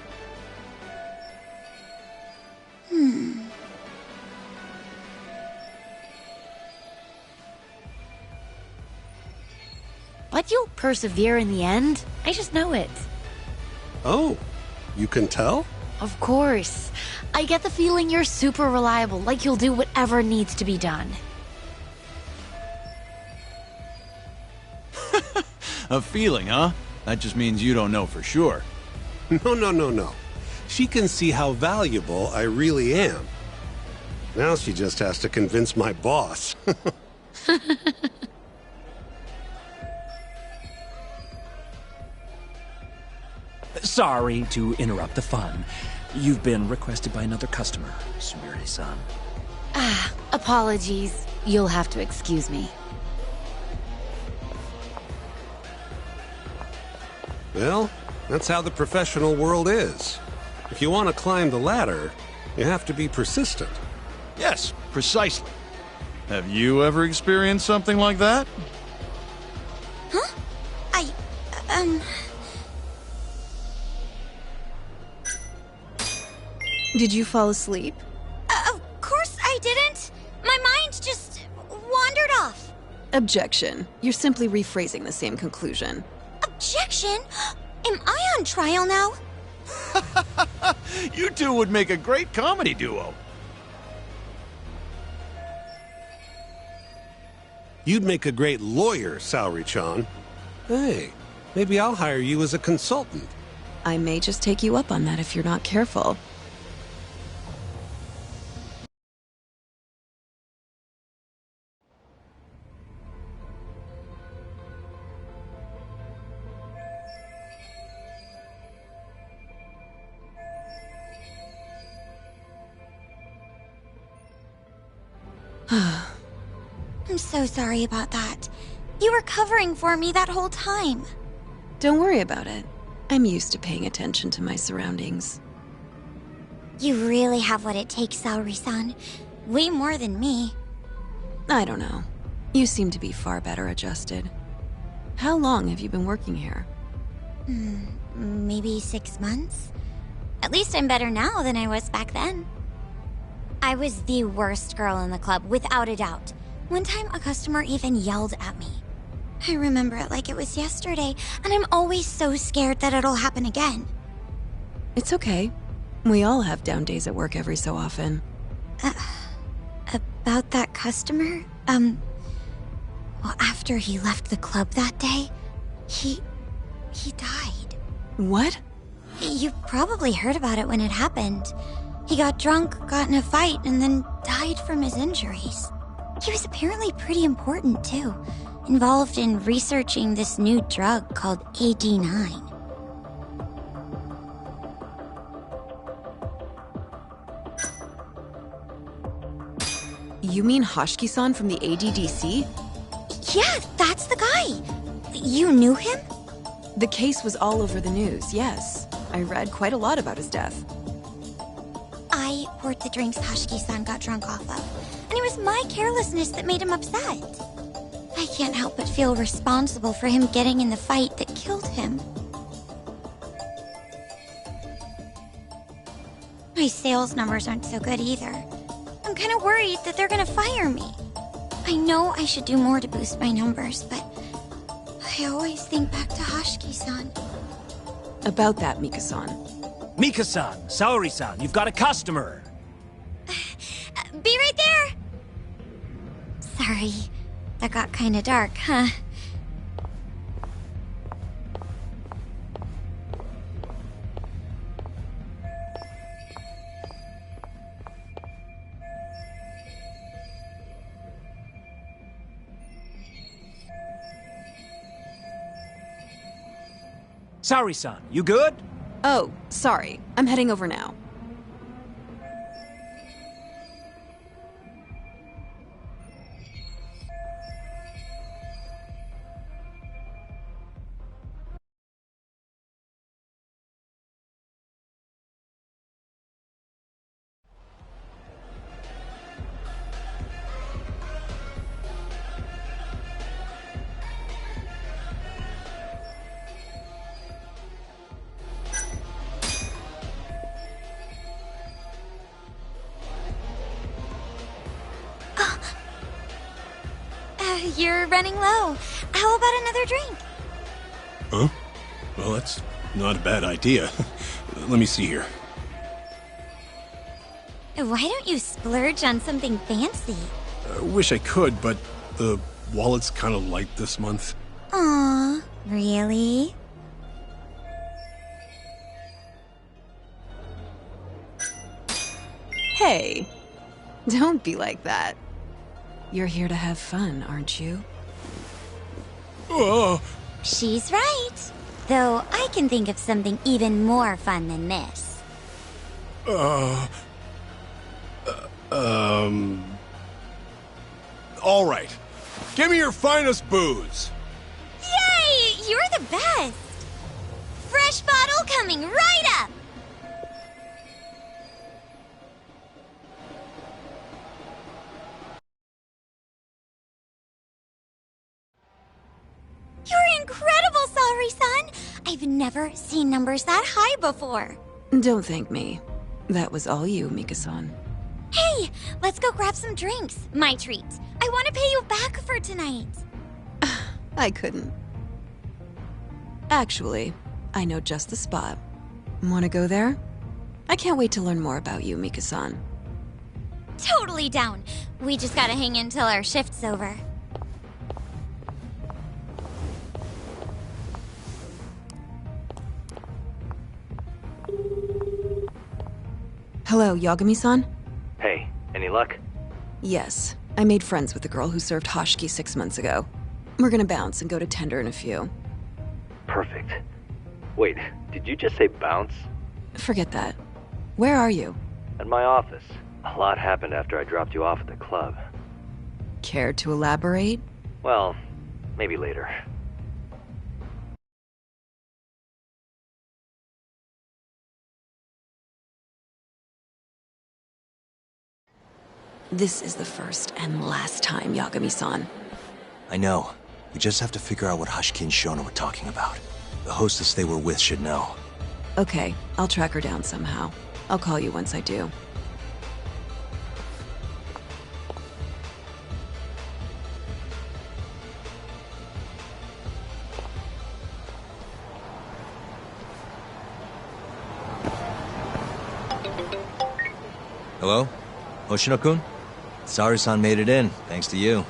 But you'll persevere in the end. I just know it. Oh, you can tell? Of course. I get the feeling you're super reliable, like you'll do whatever needs to be done. A feeling, huh? That just means you don't know for sure. No. She can see how valuable I really am. Now she just has to convince my boss. Sorry to interrupt the fun. You've been requested by another customer, Sumire-san. Apologies. You'll have to excuse me. Well, that's how the professional world is. If you want to climb the ladder, you have to be persistent. Yes, precisely. Have you ever experienced something like that? Huh? Did you fall asleep? Of course I didn't. My mind just wandered off. Objection. You're simply rephrasing the same conclusion. Objection? Am I on trial now? You two would make a great comedy duo. You'd make a great lawyer, Saori-chan. Hey, maybe I'll hire you as a consultant. I may just take you up on that if you're not careful. I'm so sorry about that. You were covering for me that whole time. Don't worry about it. I'm used to paying attention to my surroundings. You really have what it takes, Saori-san. Way more than me. I don't know. You seem to be far better adjusted. How long have you been working here? Maybe 6 months? At least I'm better now than I was back then. I was the worst girl in the club, without a doubt. One time, a customer even yelled at me. I remember it like it was yesterday, and I'm always so scared that it'll happen again. It's okay. We all have down days at work every so often. About that customer? Well, after he left the club that day, he died. What? You probably heard about it when it happened. He got drunk, got in a fight, and then died from his injuries. He was apparently pretty important, too. Involved in researching this new drug called AD9. You mean Hoshiki-san from the ADDC? Yeah, that's the guy. You knew him? The case was all over the news, yes. I read quite a lot about his death. I poured the drinks Hoshiki-san got drunk off of, and it was my carelessness that made him upset. I can't help but feel responsible for him getting in the fight that killed him. My sales numbers aren't so good either. I'm kind of worried that they're gonna fire me. I know I should do more to boost my numbers, but I always think back to Hoshiki-san. About that, Mika-san. Mika-san, Saori-san, you've got a customer! Be right there! Sorry, that got kinda dark, huh? Saori-san, you good? Oh, sorry. I'm heading over now. You're running low. How about another drink? Huh? Well, that's not a bad idea. Let me see here. Why don't you splurge on something fancy? I wish I could, but the wallet's kind of light this month. Aw, really? Hey, don't be like that. You're here to have fun, aren't you? Oh. She's right. Though I can think of something even more fun than this. All right. Give me your finest booze. Yay! You're the best! Fresh bottle coming right up! You're incredible, Saori-san! I've never seen numbers that high before. Don't thank me. That was all you, Mika-san. Hey, let's go grab some drinks. My treat. I want to pay you back for tonight. I couldn't. Actually, I know just the spot. Want to go there? I can't wait to learn more about you, Mika-san. Totally down. We just gotta hang in till our shift's over. Hello, Yagami-san? Hey, any luck? Yes. I made friends with the girl who served Hoshiki 6 months ago. We're gonna bounce and go to Tender in a few. Perfect. Wait, did you just say bounce? Forget that. Where are you? At my office. A lot happened after I dropped you off at the club. Care to elaborate? Well, maybe later. This is the first and last time, Yagami-san. I know. We just have to figure out what Hoshiki and Shona were talking about. The hostess they were with should know. Okay, I'll track her down somehow. I'll call you once I do. Hello? Hoshino-kun? Saori-san made it in, thanks to you.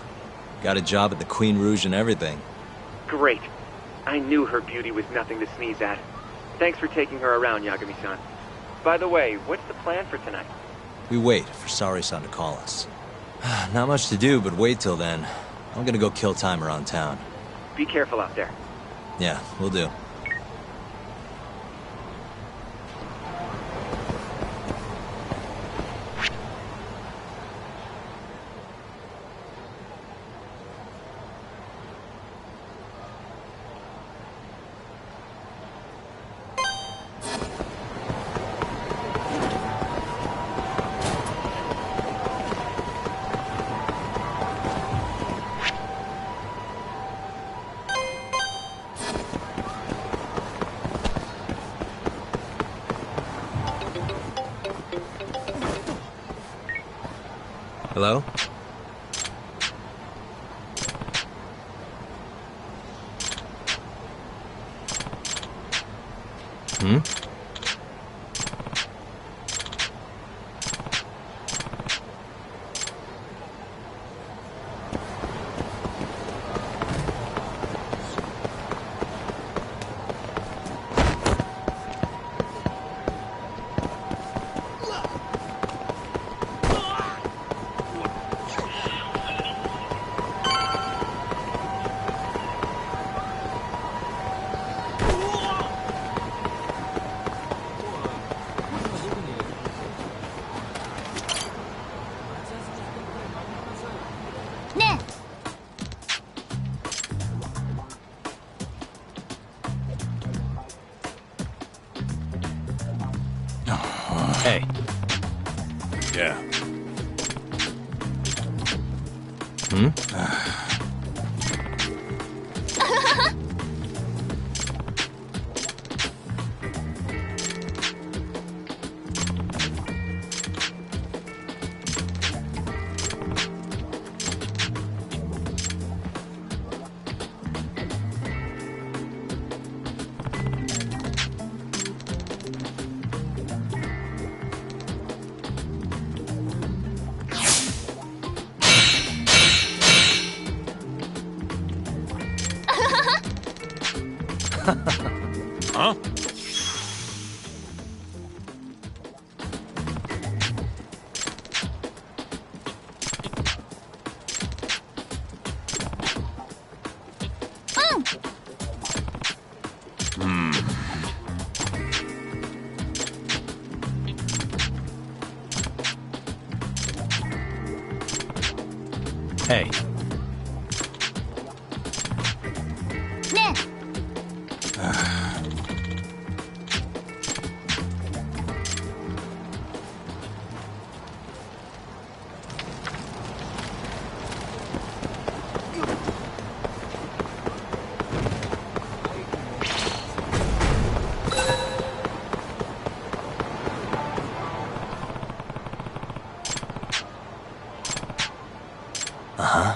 Got a job at the Queen Rouge and everything. Great. I knew her beauty was nothing to sneeze at. Thanks for taking her around, Yagami-san. By the way, what's the plan for tonight? We wait for Saori-san to call us. Not much to do, but wait till then. I'm gonna go kill time around town. Be careful out there. Yeah, will do. Hello? Hmm? Hey. Yeah. Hmm? Huh? Hey. Uh-huh.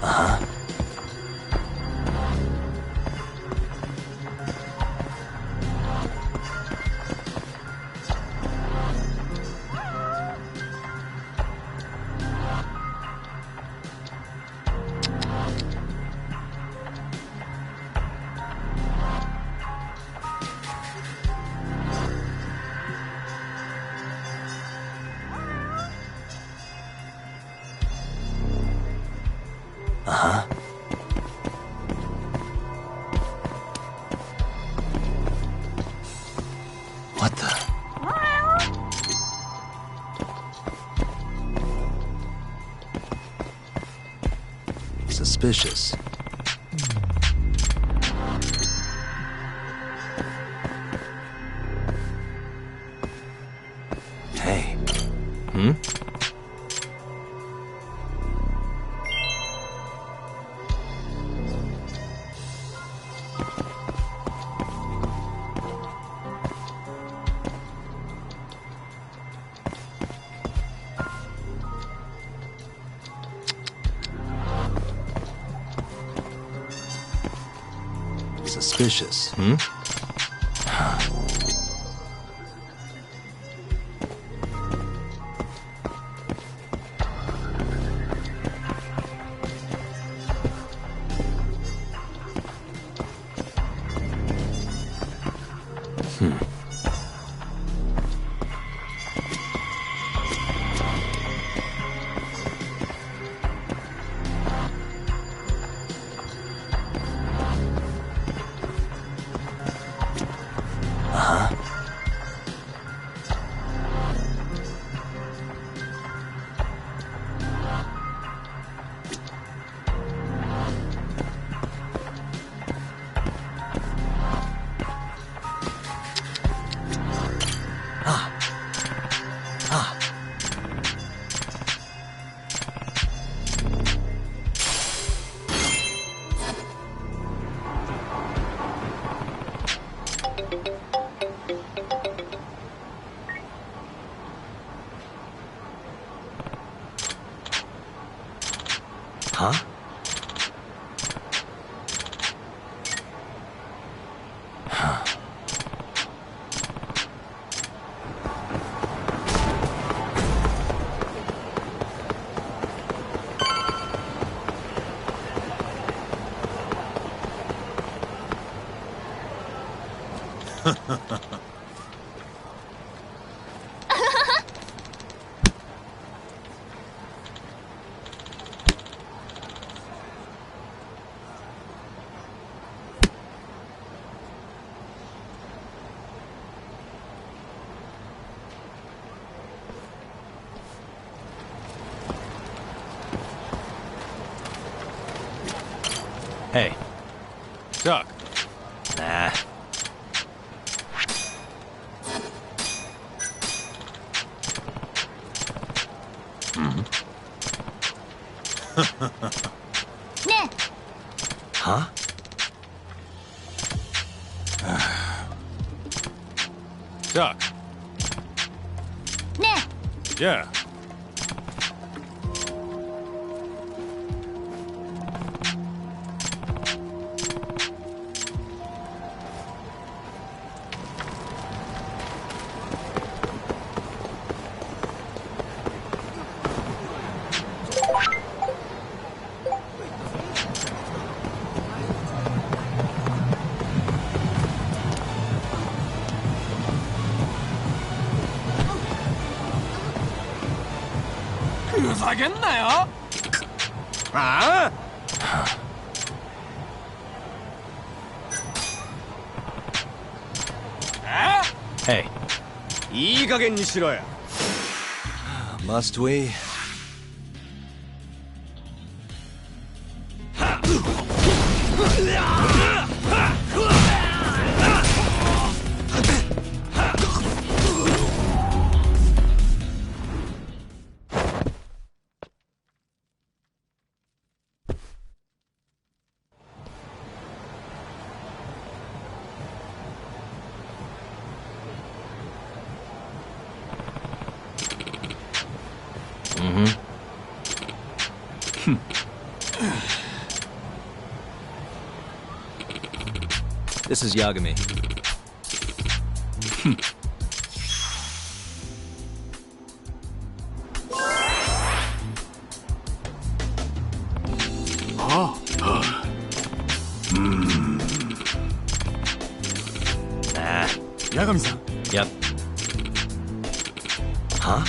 Uh-huh. Uh-huh. What the? Suspicious. Hey. Hmm? Suspicious, hmm? Huh? Hey. Duck. Nah. Ne. Huh? Duck. Ne. Yeah. Hey. いい加減にしろや。 Must we? This is Yagami. Nah. Yagami-san. Yep. Huh?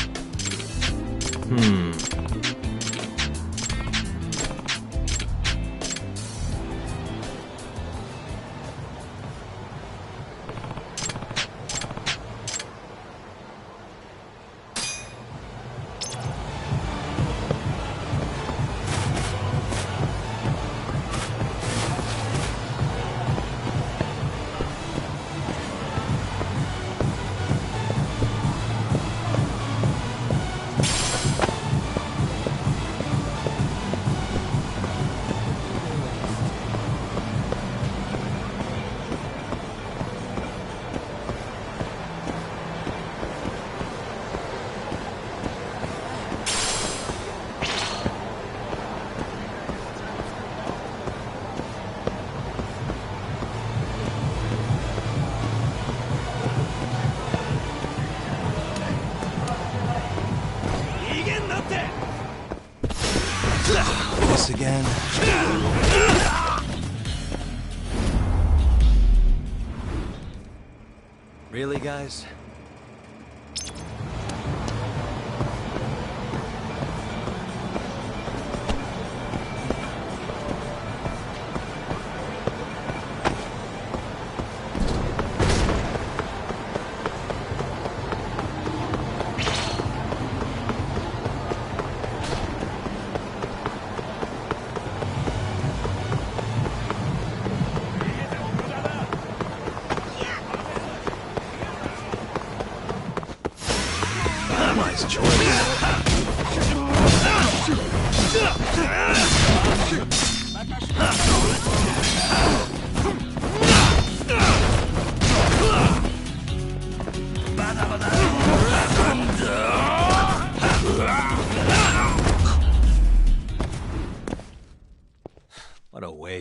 This again. Really, guys? Wise choice.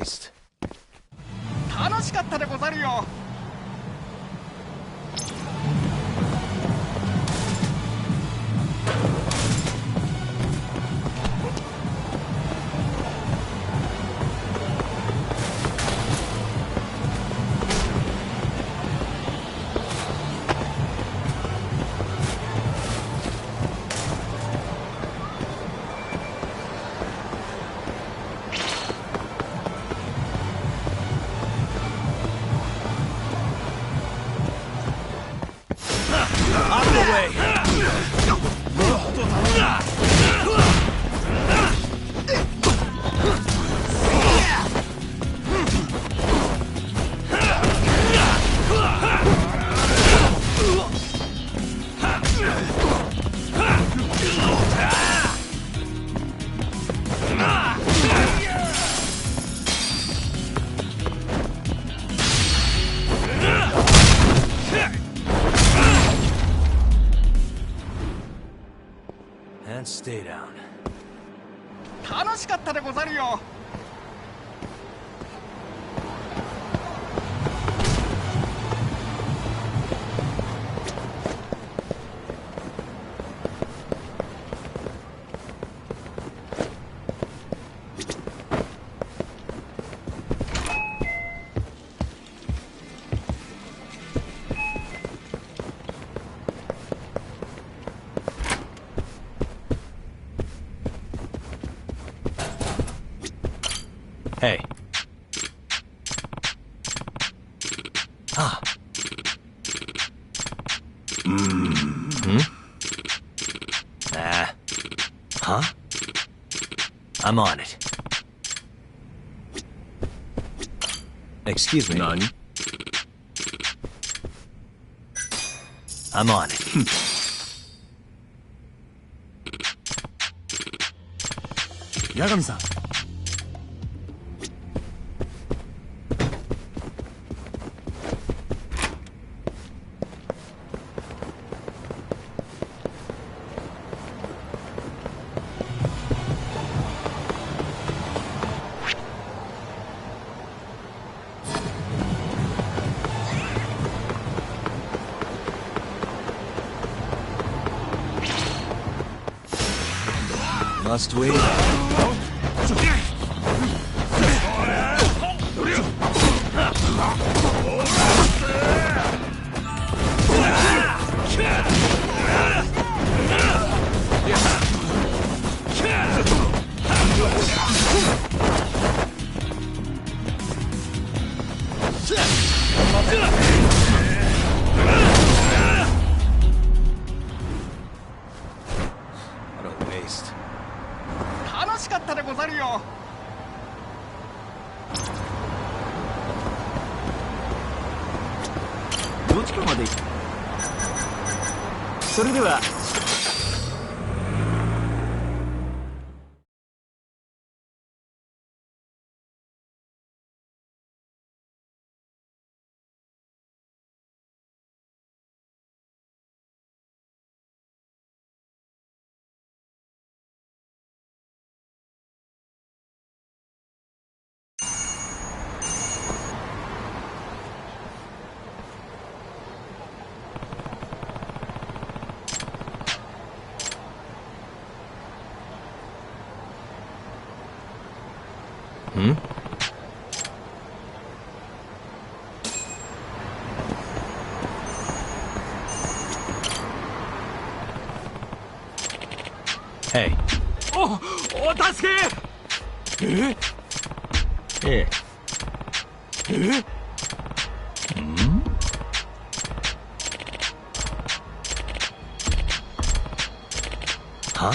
waste. 楽しかったでござるよ。Out of the way! And stay down. 楽しかったでござるよ。Hey. Ah. Hmm? Nah. Huh? I'm on it. Excuse me. None. I'm on it. Yagami-san. Must we? What a waste. 楽しかったでござるよ。どちらまで行く？それでは。Hmm? Hey. お助け！え？ Here. え？ Hmm? Huh?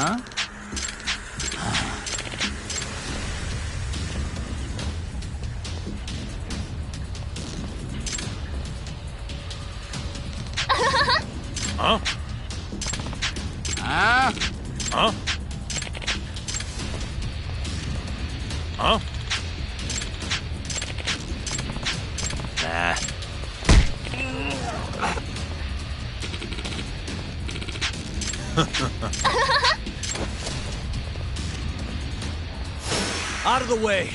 huh? Huh? Huh? Huh? Huh? Nah. Out of the way.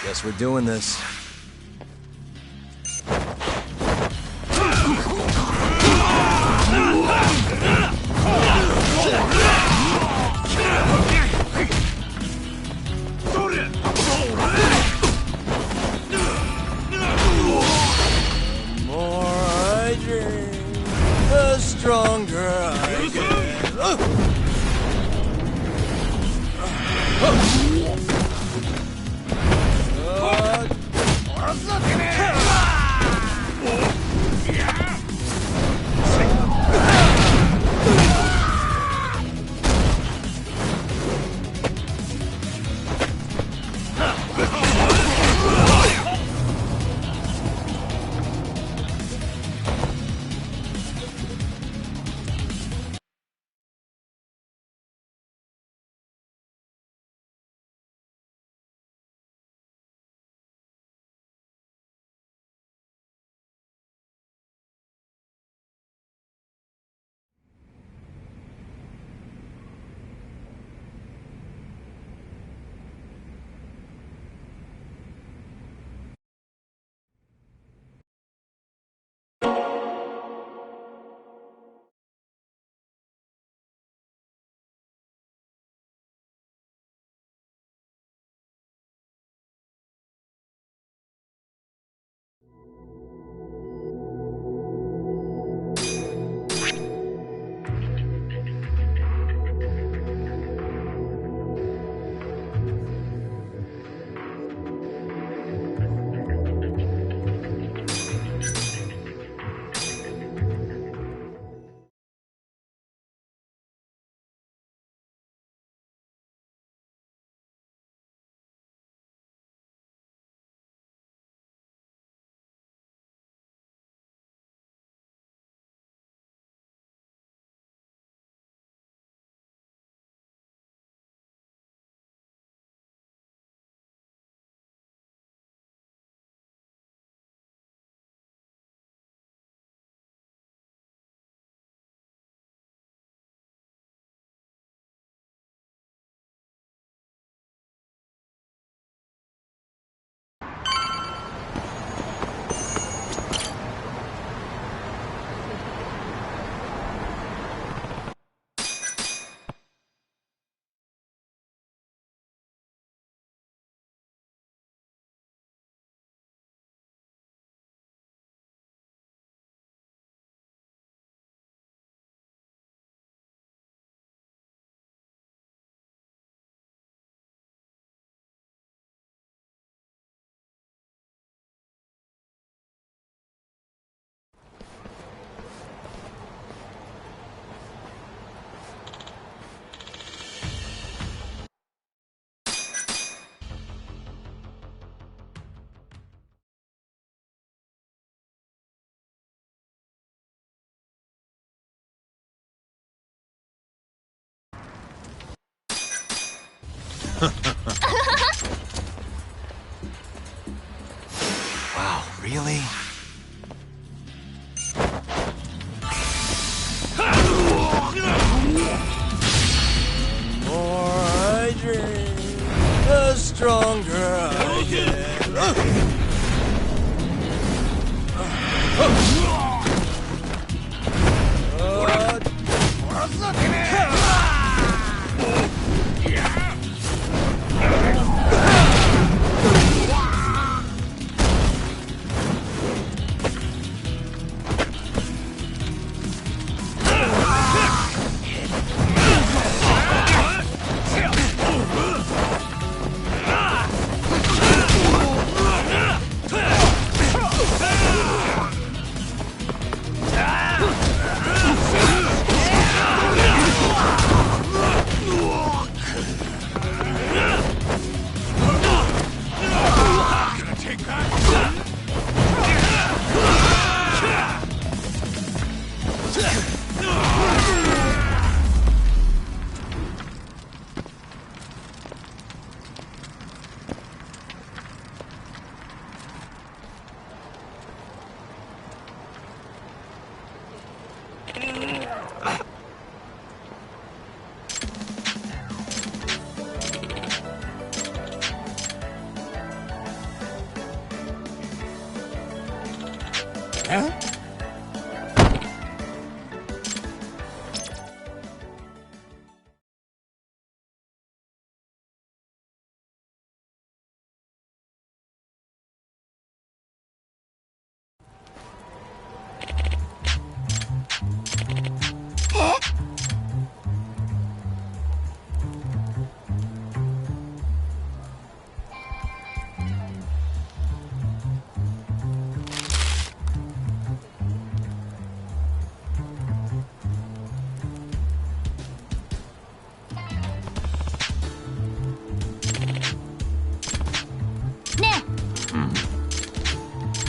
Guess we're doing this. The more I drink, the stronger I get. Wow, really? The more I drink, the stronger I get.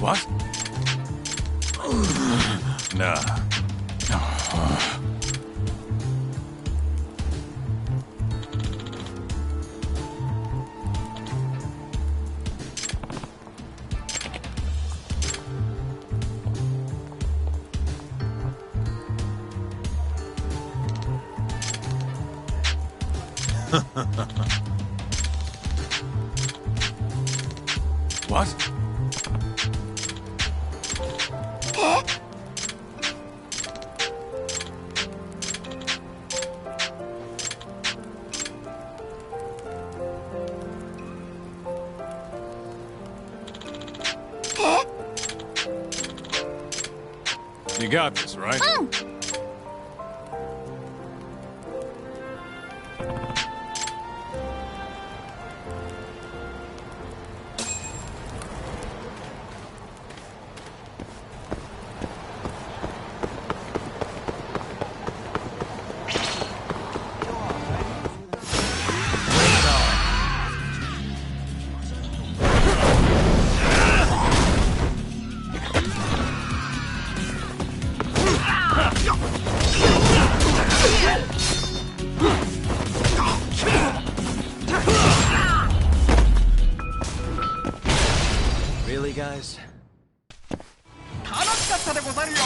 What? Nah. What? You got this, right? Really, guys? 楽しかったでござるよ。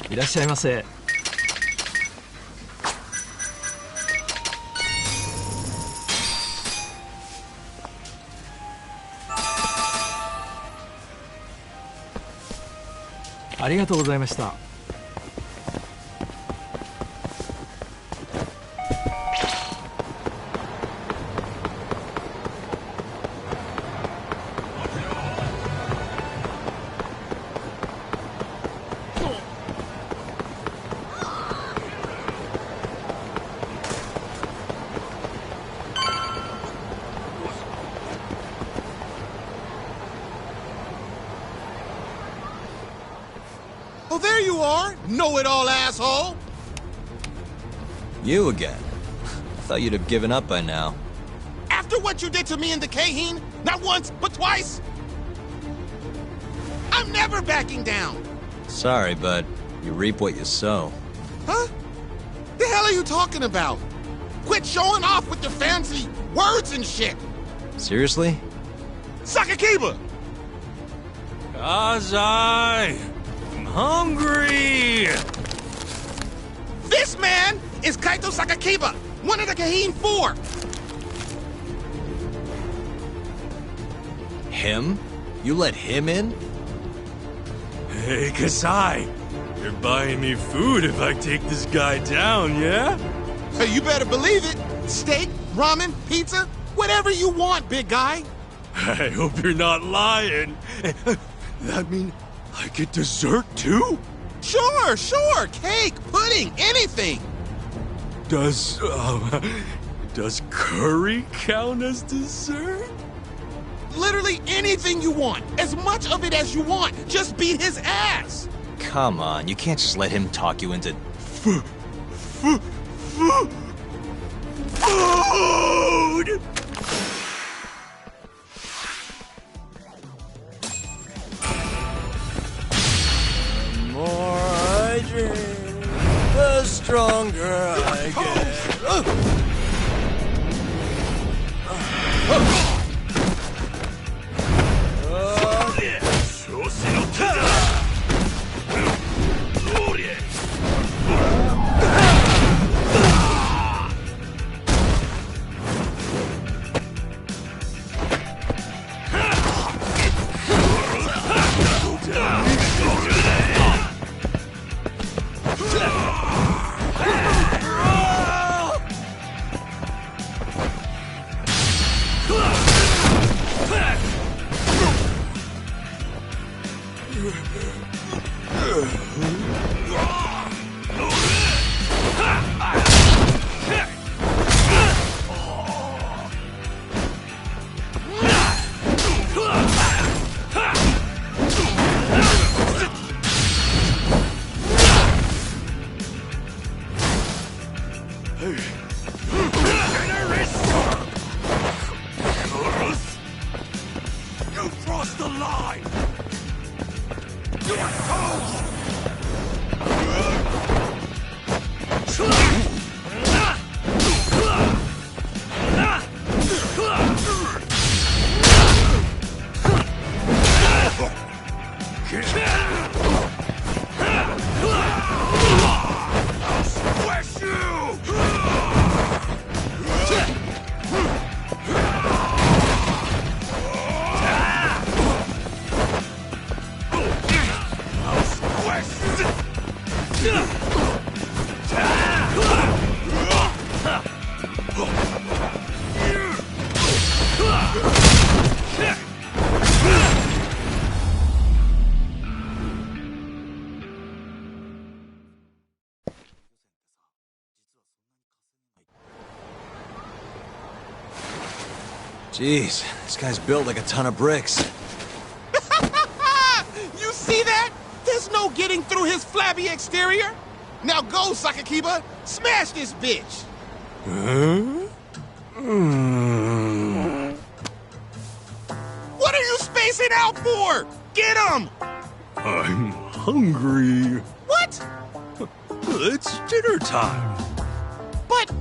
いらっしゃいませ。ありがとうございました。Oh, there you are! Know-it-all asshole! You again. I thought you'd have given up by now. After what you did to me and the Kaheen, not once, but twice, I'm never backing down! Sorry, but You reap what you sow. Huh? The hell are you talking about? Quit showing off with your fancy words and shit! Seriously? Sakakiba! Kazai! I'm hungry! This man is Kaito Sakakiba, one of the Kahine Four! Him? You let him in? Hey, Kasai! You're buying me food if I take this guy down, yeah? Hey, you better believe it! Steak, ramen, pizza, whatever you want, big guy! I hope you're not lying. That mean I get dessert too? Sure, cake, pudding, anything! Does curry count as dessert? Literally anything you want, as much of it as you want. Just beat his ass! Come on, you can't just let him talk you into... Food! The more I drink, the stronger I get. You crossed the line! You're toast! I'll squish you! Jeez, this guy's built like a ton of bricks. You see that? There's no getting through his flabby exterior. Now go, Sakakiba. Smash this bitch. What are you spacing out for? Get him! I'm hungry. What? It's dinner time. But...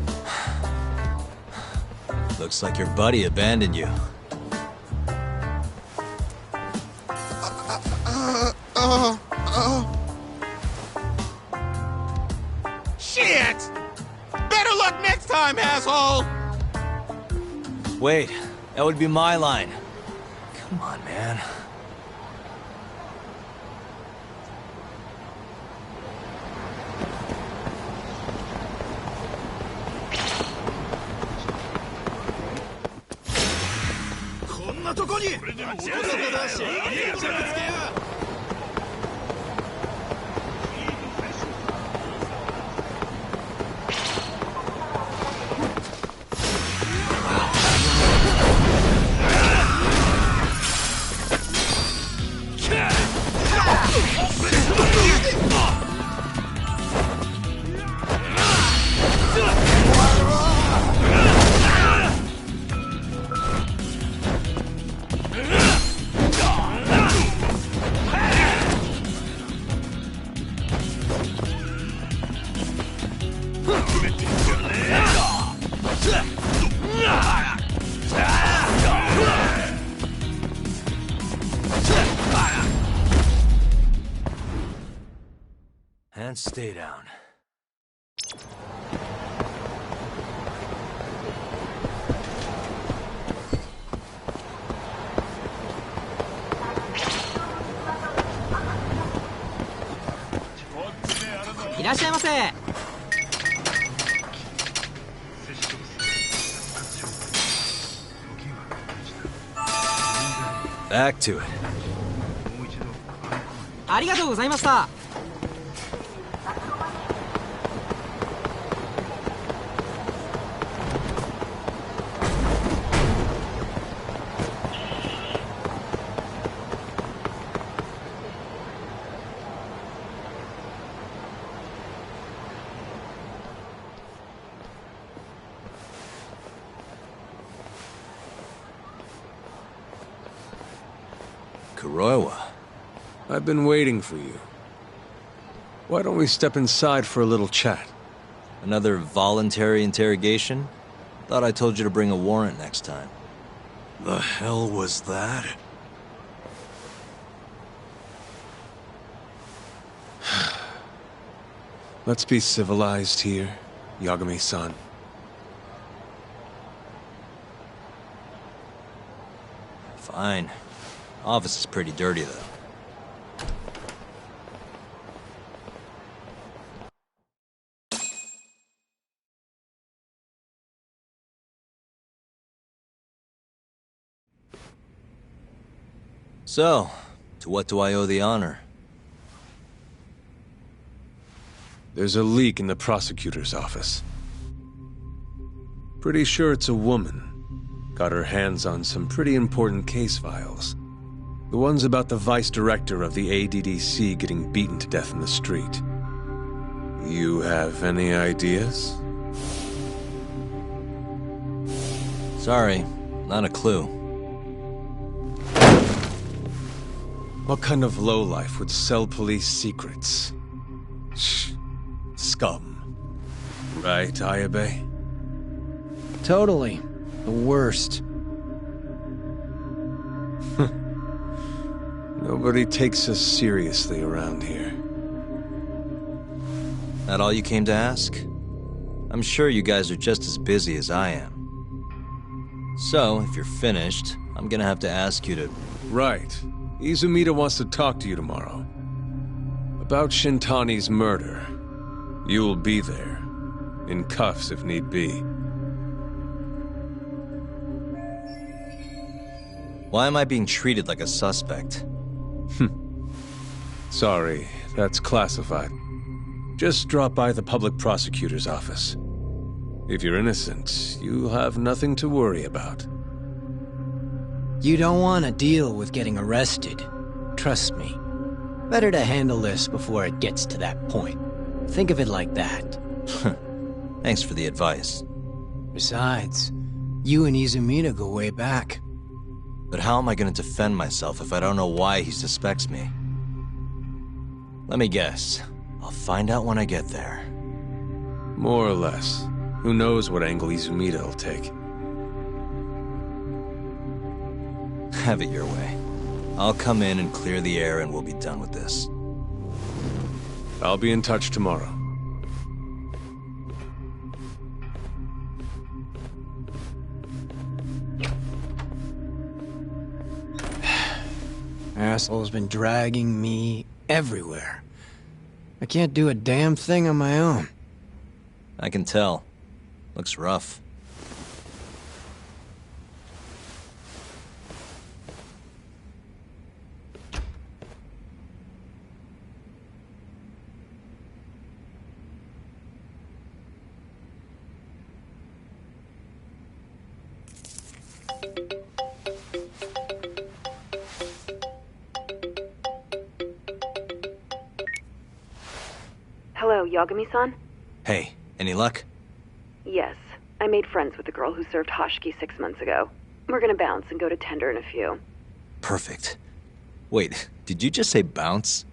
Looks like your buddy abandoned you. Shit! Better luck next time, asshole! Wait, that would be my line. Come on, man. And stay down. Back to it. ありがとうございました。Kuroiwa. I've been waiting for you. Why don't we step inside for a little chat? Another voluntary interrogation? Thought I told you to bring a warrant next time. The hell was that? Let's be civilized here, Yagami-san. Fine. Office is pretty dirty, though. So, to what do I owe the honor? There's a leak in the prosecutor's office. Pretty sure it's a woman. Got her hands on some pretty important case files. The ones about the vice director of the ADDC getting beaten to death in the street. You have any ideas? Sorry, not a clue. What kind of lowlife would sell police secrets? Shh. Scum. Right, Ayabe? Totally. The worst. Nobody takes us seriously around here. That all you came to ask? I'm sure you guys are just as busy as I am. So, if you're finished, I'm gonna have to ask you to... Right. Izumida wants to talk to you tomorrow. About Shintani's murder. You'll be there. In cuffs if need be. Why am I being treated like a suspect? Sorry, that's classified. Just drop by the public prosecutor's office. If you're innocent, you'll have nothing to worry about. You don't want to deal with getting arrested. Trust me. Better to handle this before it gets to that point. Think of it like that. Thanks for the advice. Besides, you and Izumida go way back. But how am I going to defend myself if I don't know why he suspects me? Let me guess. I'll find out when I get there. More or less. Who knows what angle Izumida will take. Have it your way. I'll come in and clear the air and we'll be done with this. I'll be in touch tomorrow. Asshole's been dragging me everywhere. I can't do a damn thing on my own. I can tell. Looks rough. Hello, Yagami-san? Hey, any luck? Yes. I made friends with the girl who served Hoshiki 6 months ago. We're gonna bounce and go to Tender in a few. Perfect. Wait, did you just say bounce?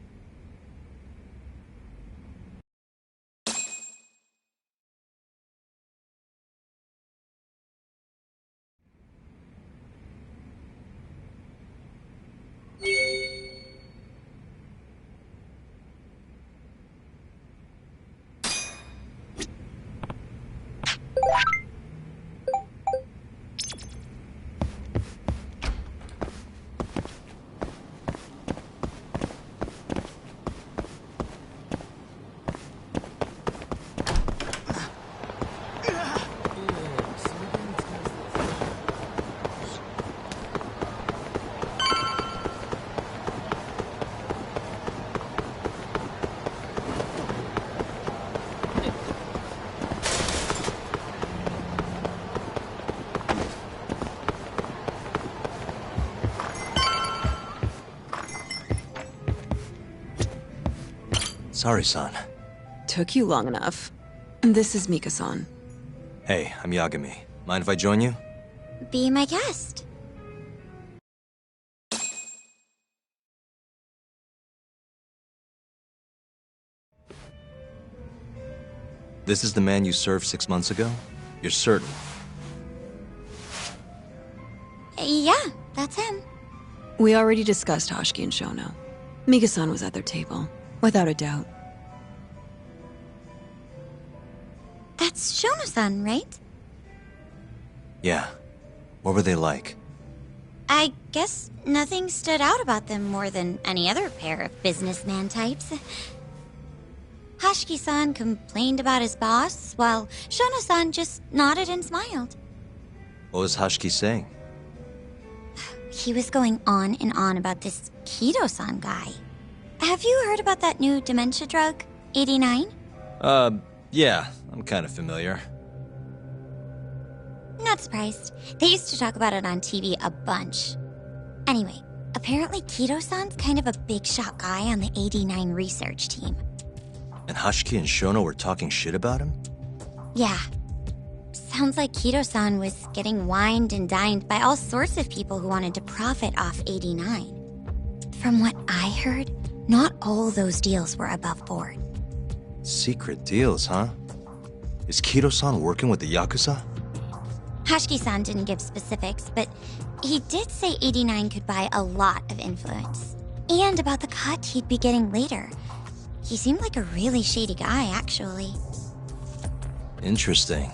Sorry-san. Took you long enough. This is Mika-san. Hey, I'm Yagami. Mind if I join you? Be my guest. This is the man you served 6 months ago? You're certain? Yeah, that's him. We already discussed Hoshiki and Shono. Mika-san was at their table, without a doubt. That's Shono-san, right? Yeah. What were they like? I guess nothing stood out about them more than any other pair of businessman types. Hoshiki-san complained about his boss, while Shono-san just nodded and smiled. What was Hoshiki saying? He was going on and on about this Kido-san guy. Have you heard about that new dementia drug, 89? Yeah, I'm kind of familiar. Not surprised. They used to talk about it on TV a bunch. Anyway, apparently Kido-san's kind of a big shot guy on the 89 research team. And Hoshiki and Shono were talking shit about him? Yeah. Sounds like Kido-san was getting wined and dined by all sorts of people who wanted to profit off 89. From what I heard, not all those deals were above board. Secret deals, huh? Is Kido-san working with the Yakuza? Hoshiki-san didn't give specifics, but he did say 89 could buy a lot of influence. And about the cut he'd be getting later. He seemed like a really shady guy, actually. Interesting.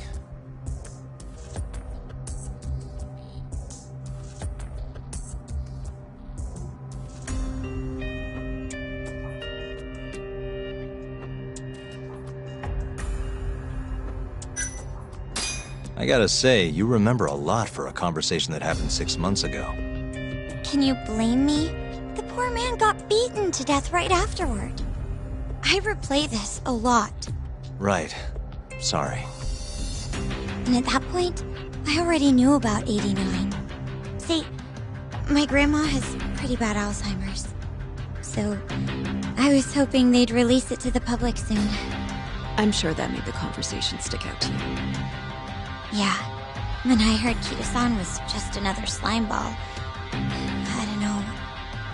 I gotta say, you remember a lot for a conversation that happened 6 months ago. Can you blame me? The poor man got beaten to death right afterward. I replay this a lot. Right. Sorry. And at that point, I already knew about 89. See, my grandma has pretty bad Alzheimer's. So, I was hoping they'd release it to the public soon. I'm sure that made the conversation stick out to you. Yeah. When I heard Kido-san was just another slime ball, I don't know,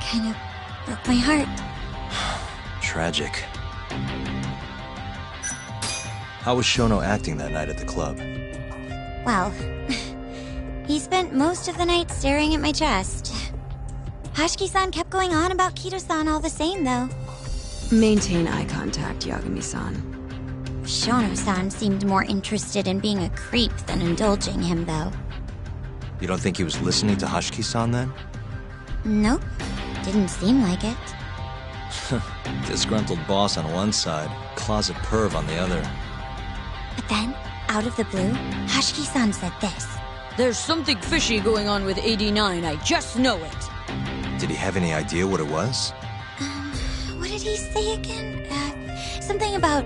kind of broke my heart. Tragic. How was Shono acting that night at the club? Well, he spent most of the night staring at my chest. Hoshiki-san kept going on about Kido-san all the same, though. Maintain eye contact, Yagami-san. Shono-san seemed more interested in being a creep than indulging him, though. You don't think he was listening to Hoshiki-san then? Nope. Didn't seem like it. Disgruntled boss on one side, closet perv on the other. But then, out of the blue, Hoshiki-san said this. There's something fishy going on with 89, I just know it. Did he have any idea what it was? What did he say again? Something about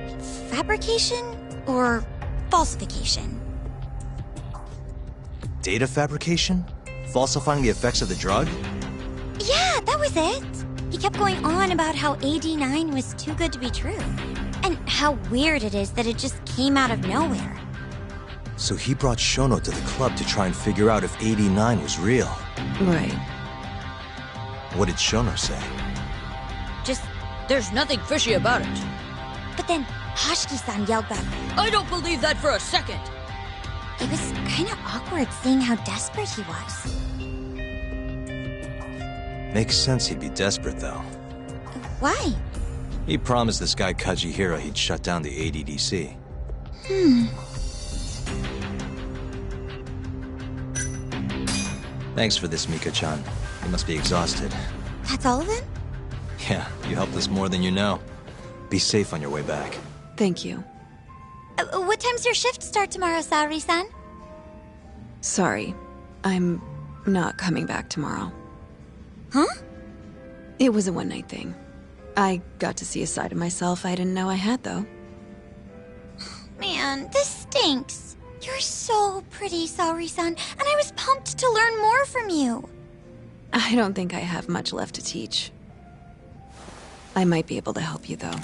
fabrication or falsification? Data fabrication? Falsifying the effects of the drug? Yeah, that was it. He kept going on about how 89 was too good to be true. And how weird it is that it just came out of nowhere. So he brought Shono to the club to try and figure out if 89 was real. Right. What did Shono say? Just, there's nothing fishy about it. But then Hoshiki-san yelled back, I don't believe that for a second. It was kind of awkward seeing how desperate he was. Makes sense he'd be desperate, though. Why? He promised this guy Kajihira he'd shut down the ADDC. Thanks for this, Mika-chan. You must be exhausted. That's all of them? Yeah, you helped us more than you know. Be safe on your way back. Thank you. What time's your shift start tomorrow, Saori-san? Sorry. I'm not coming back tomorrow. Huh? It was a one-night thing. I got to see a side of myself I didn't know I had, though. Man, this stinks. You're so pretty, Saori-san, and I was pumped to learn more from you. I don't think I have much left to teach. I might be able to help you, though.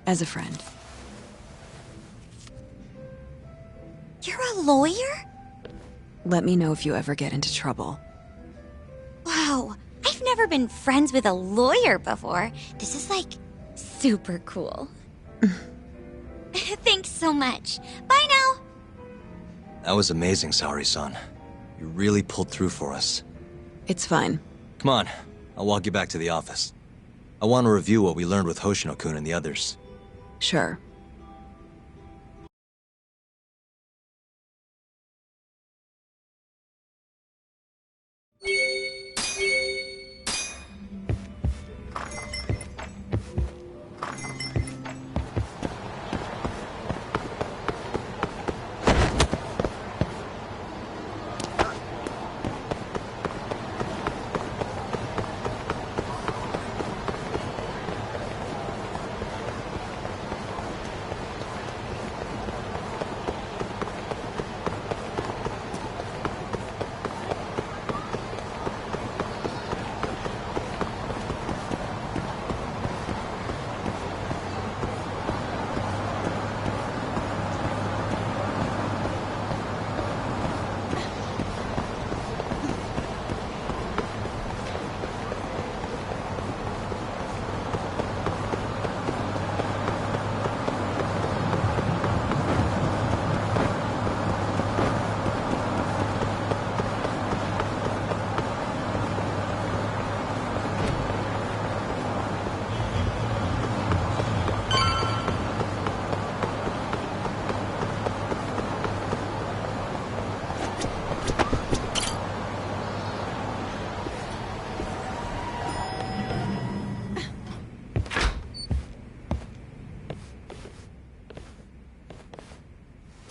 As a friend. You're a lawyer? Let me know if you ever get into trouble. Wow, I've never been friends with a lawyer before. This is like super cool. Thanks so much. Bye now. That was amazing, Saori-san. You really pulled through for us. It's fine. Come on, I'll walk you back to the office. I want to review what we learned with Hoshino-kun and the others. Sure.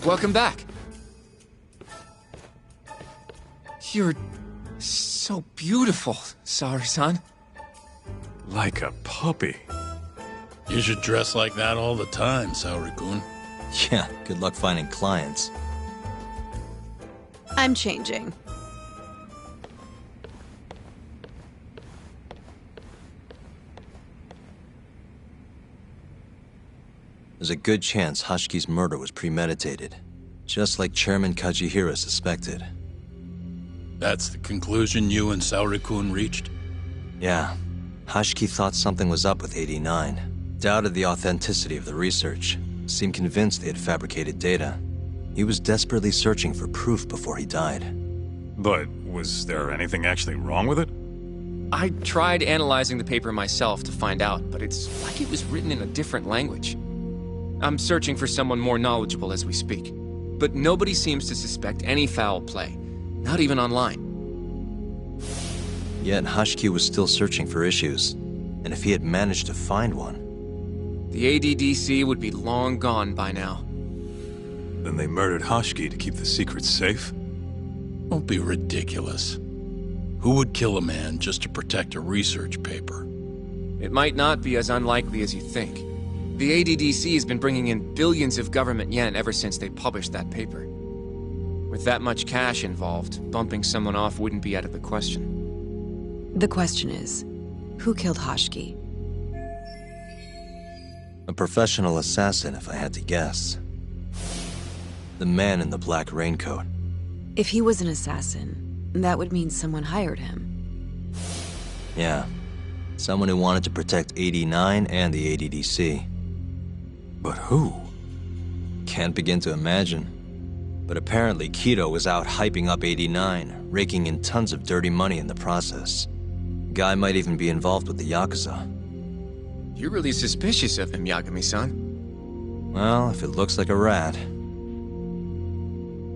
Welcome back. You're so beautiful, Saori-san. Like a puppy. You should dress like that all the time, Saori-kun. Yeah, good luck finding clients. I'm changing. There's a good chance Hashiki's murder was premeditated, just like Chairman Kajihira suspected. That's the conclusion you and Saori-kun reached? Yeah. Hashiki thought something was up with 89. Doubted the authenticity of the research. Seemed convinced they had fabricated data. He was desperately searching for proof before he died. But was there anything actually wrong with it? I tried analyzing the paper myself to find out, but it's like it was written in a different language. I'm searching for someone more knowledgeable as we speak. But nobody seems to suspect any foul play. Not even online. Yet Hashiki was still searching for issues. And if he had managed to find one... The ADDC would be long gone by now. Then they murdered Hashiki to keep the secret safe? Don't be ridiculous. Who would kill a man just to protect a research paper? It might not be as unlikely as you think. The ADDC has been bringing in billions of government yen ever since they published that paper. With that much cash involved, bumping someone off wouldn't be out of the question. The question is, who killed Hashiki? A professional assassin, if I had to guess. The man in the black raincoat. If he was an assassin, that would mean someone hired him. Yeah. Someone who wanted to protect 89 and the ADDC. But who? Can't begin to imagine. But apparently Kido was out hyping up 89, raking in tons of dirty money in the process. Guy might even be involved with the Yakuza. You're really suspicious of him, Yagami-san. Well, if it looks like a rat.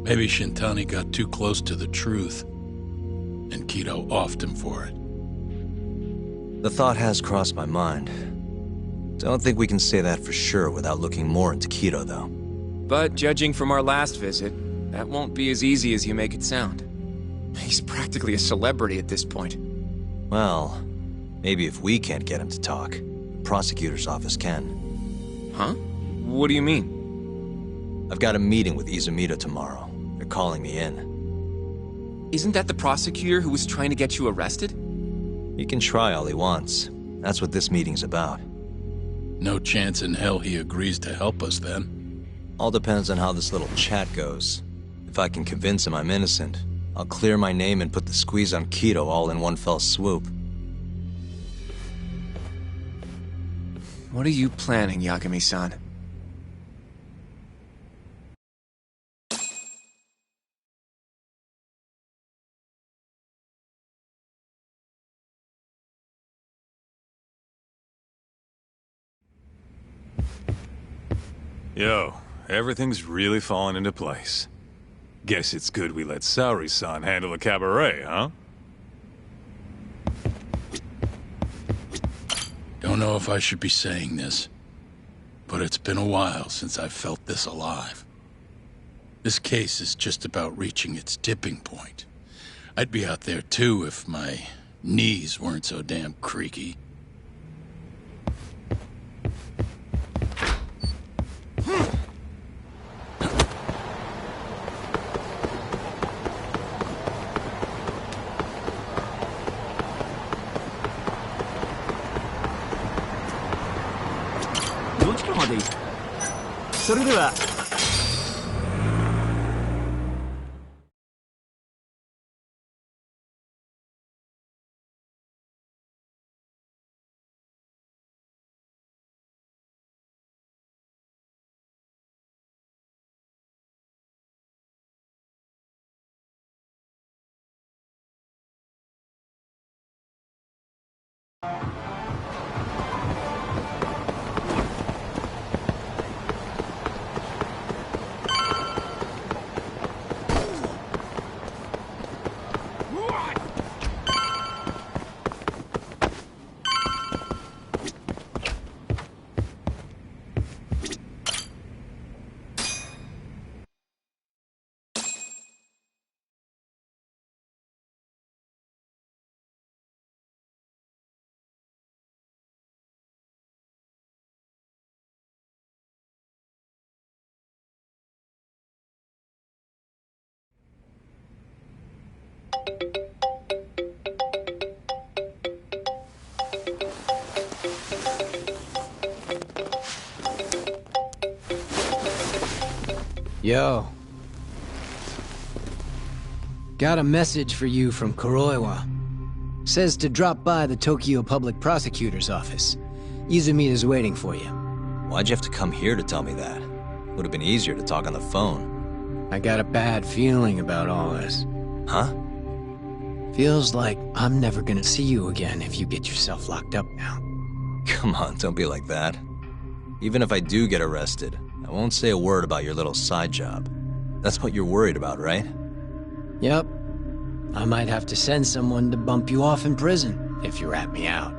Maybe Shintani got too close to the truth, and Kido offed him for it. The thought has crossed my mind. Don't think we can say that for sure without looking more into Kido, though. But judging from our last visit, that won't be as easy as you make it sound. He's practically a celebrity at this point. Well, maybe if we can't get him to talk, the prosecutor's office can. Huh? What do you mean? I've got a meeting with Izumida tomorrow. They're calling me in. Isn't that the prosecutor who was trying to get you arrested? He can try all he wants. That's what this meeting's about. No chance in hell he agrees to help us then. All depends on how this little chat goes. If I can convince him I'm innocent, I'll clear my name and put the squeeze on Keto all in one fell swoop. What are you planning, Yagami-san? Yo, everything's really falling into place. Guess it's good we let Saori-san handle the cabaret, huh? Don't know if I should be saying this, but it's been a while since I've felt this alive. This case is just about reaching its tipping point. I'd be out there too if my knees weren't so damn creaky. Yo. Got a message for you from Kuroiwa. Says to drop by the Tokyo Public Prosecutor's office. Izumida's waiting for you. Why'd you have to come here to tell me that? Would have been easier to talk on the phone. I got a bad feeling about all this. Huh? Feels like I'm never gonna see you again if you get yourself locked up now. Come on, don't be like that. Even if I do get arrested, I won't say a word about your little side job. That's what you're worried about, right? Yep. I might have to send someone to bump you off in prison if you rat me out.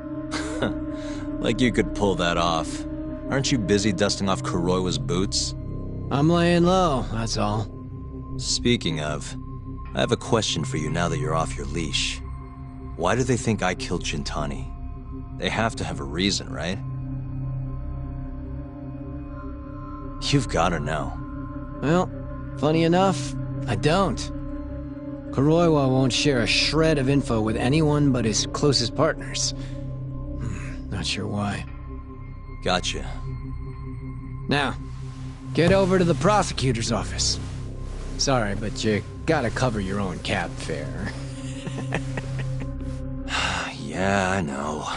Like you could pull that off. Aren't you busy dusting off Kuroiwa's boots? I'm laying low, that's all. Speaking of, I have a question for you now that you're off your leash. Why do they think I killed Shintani? They have to have a reason, right? You've gotta know. Well, funny enough, I don't. Kuroiwa won't share a shred of info with anyone but his closest partners. Not sure why. Gotcha. Now, get over to the prosecutor's office. Sorry, but you gotta cover your own cab fare. Yeah, I know.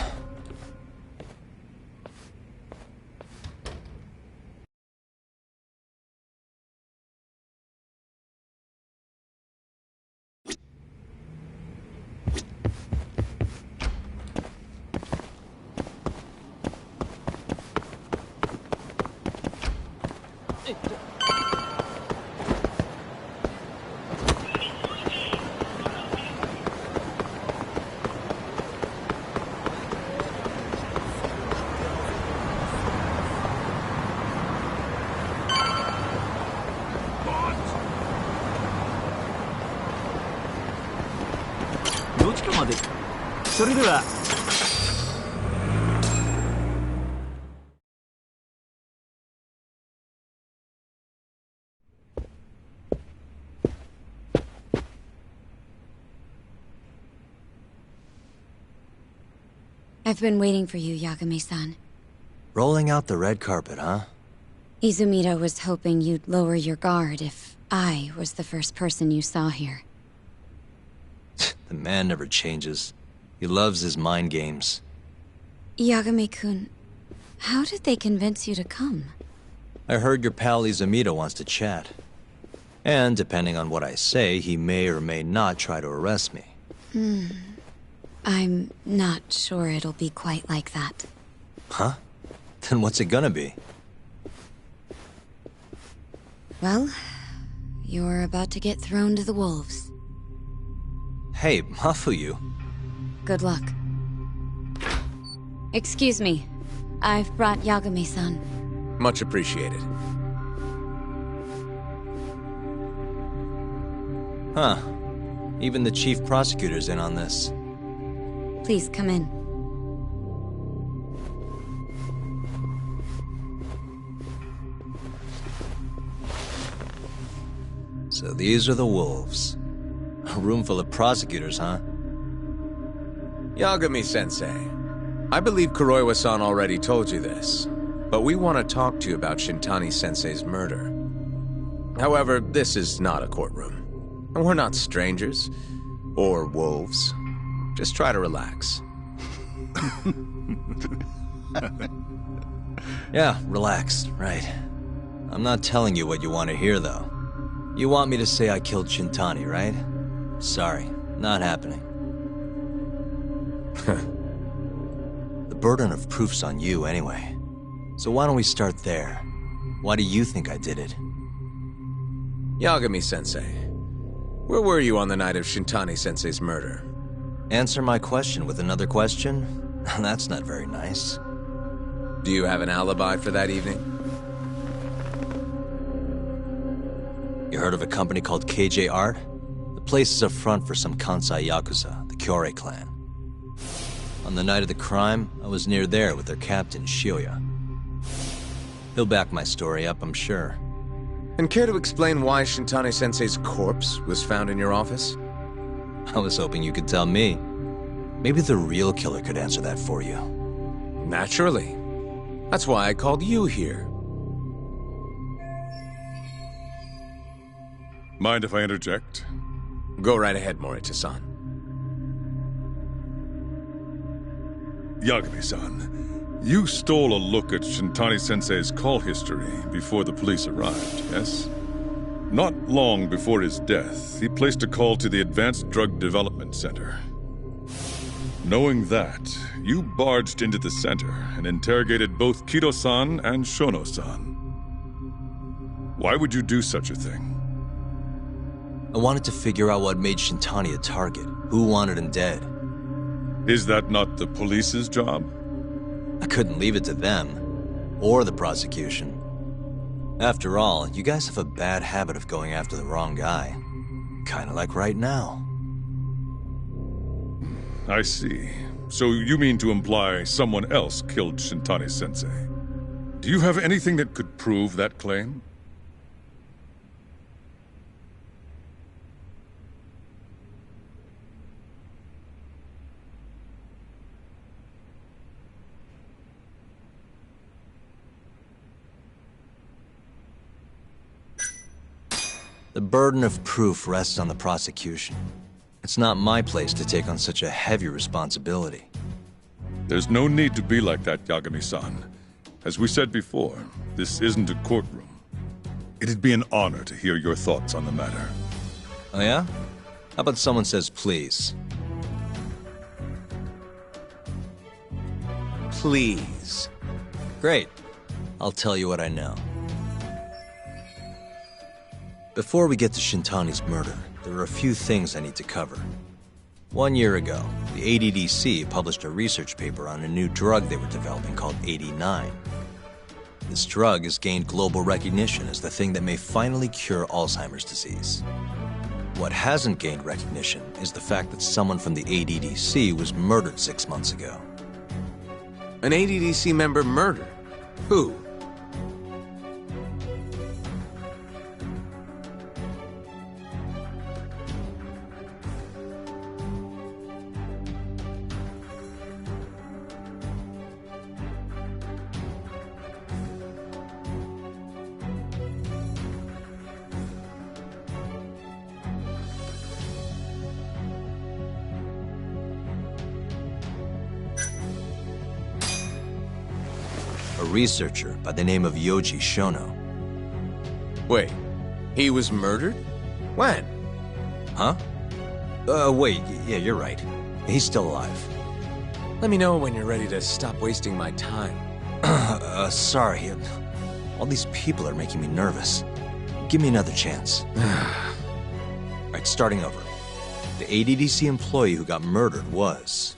I've been waiting for you, Yagami-san. Rolling out the red carpet, huh? Izumida was hoping you'd lower your guard if I was the first person you saw here. The man never changes. He loves his mind games. Yagami-kun, how did they convince you to come? I heard your pal Izumida wants to chat. And depending on what I say, he may or may not try to arrest me. I'm not sure it'll be quite like that. Huh? Then what's it gonna be? Well, you're about to get thrown to the wolves. Hey, Mafuyu. Good luck. Excuse me. I've brought Yagami-san. Much appreciated. Huh. Even the chief prosecutor's in on this. Please come in. So these are the wolves. A room full of prosecutors, huh? Yagami-sensei, I believe Kuroiwa-san already told you this, but we want to talk to you about Shintani-sensei's murder. However, this is not a courtroom. And we're not strangers. Or wolves. Just try to relax. Yeah, relax, right. I'm not telling you what you want to hear, though. You want me to say I killed Shintani, right? Sorry, not happening. The burden of proof's on you, anyway. So why don't we start there? Why do you think I did it? Yagami-sensei, where were you on the night of Shintani-sensei's murder? Answer my question with another question? That's not very nice. Do you have an alibi for that evening? You heard of a company called KJ Art? The place is a front for some Kansai Yakuza, the Kyorei clan. On the night of the crime, I was near there with their captain, Shioya. He'll back my story up, I'm sure. And care to explain why Shintani-sensei's corpse was found in your office? I was hoping you could tell me. Maybe the real killer could answer that for you. Naturally. That's why I called you here. Mind if I interject? Go right ahead, Morita-san. Yagami-san, you stole a look at Shintani-sensei's call history before the police arrived, yes? Not long before his death, he placed a call to the Advanced Drug Development Center. Knowing that, you barged into the center and interrogated both Kido-san and Shono-san. Why would you do such a thing? I wanted to figure out what made Shintani a target, who wanted him dead. Is that not the police's job? I couldn't leave it to them, or the prosecution. After all, you guys have a bad habit of going after the wrong guy. Kinda like right now. I see. So you mean to imply someone else killed Shintani-sensei? Do you have anything that could prove that claim? The burden of proof rests on the prosecution. It's not my place to take on such a heavy responsibility. There's no need to be like that, Yagami-san. As we said before, this isn't a courtroom. It'd be an honor to hear your thoughts on the matter. Oh yeah? How about someone says please? Please. Great. I'll tell you what I know. Before we get to Shintani's murder, there are a few things I need to cover. 1 year ago, the ADDC published a research paper on a new drug they were developing called 89. This drug has gained global recognition as the thing that may finally cure Alzheimer's disease. What hasn't gained recognition is the fact that someone from the ADDC was murdered 6 months ago. An ADDC member murdered? Who? researcher by the name of Yoji Shono. Wait, he was murdered? When? Huh? Wait, yeah, you're right. He's still alive. Let me know when you're ready to stop wasting my time. Sorry. All these people are making me nervous. Give me another chance. Alright, starting over. The ADDC employee who got murdered was...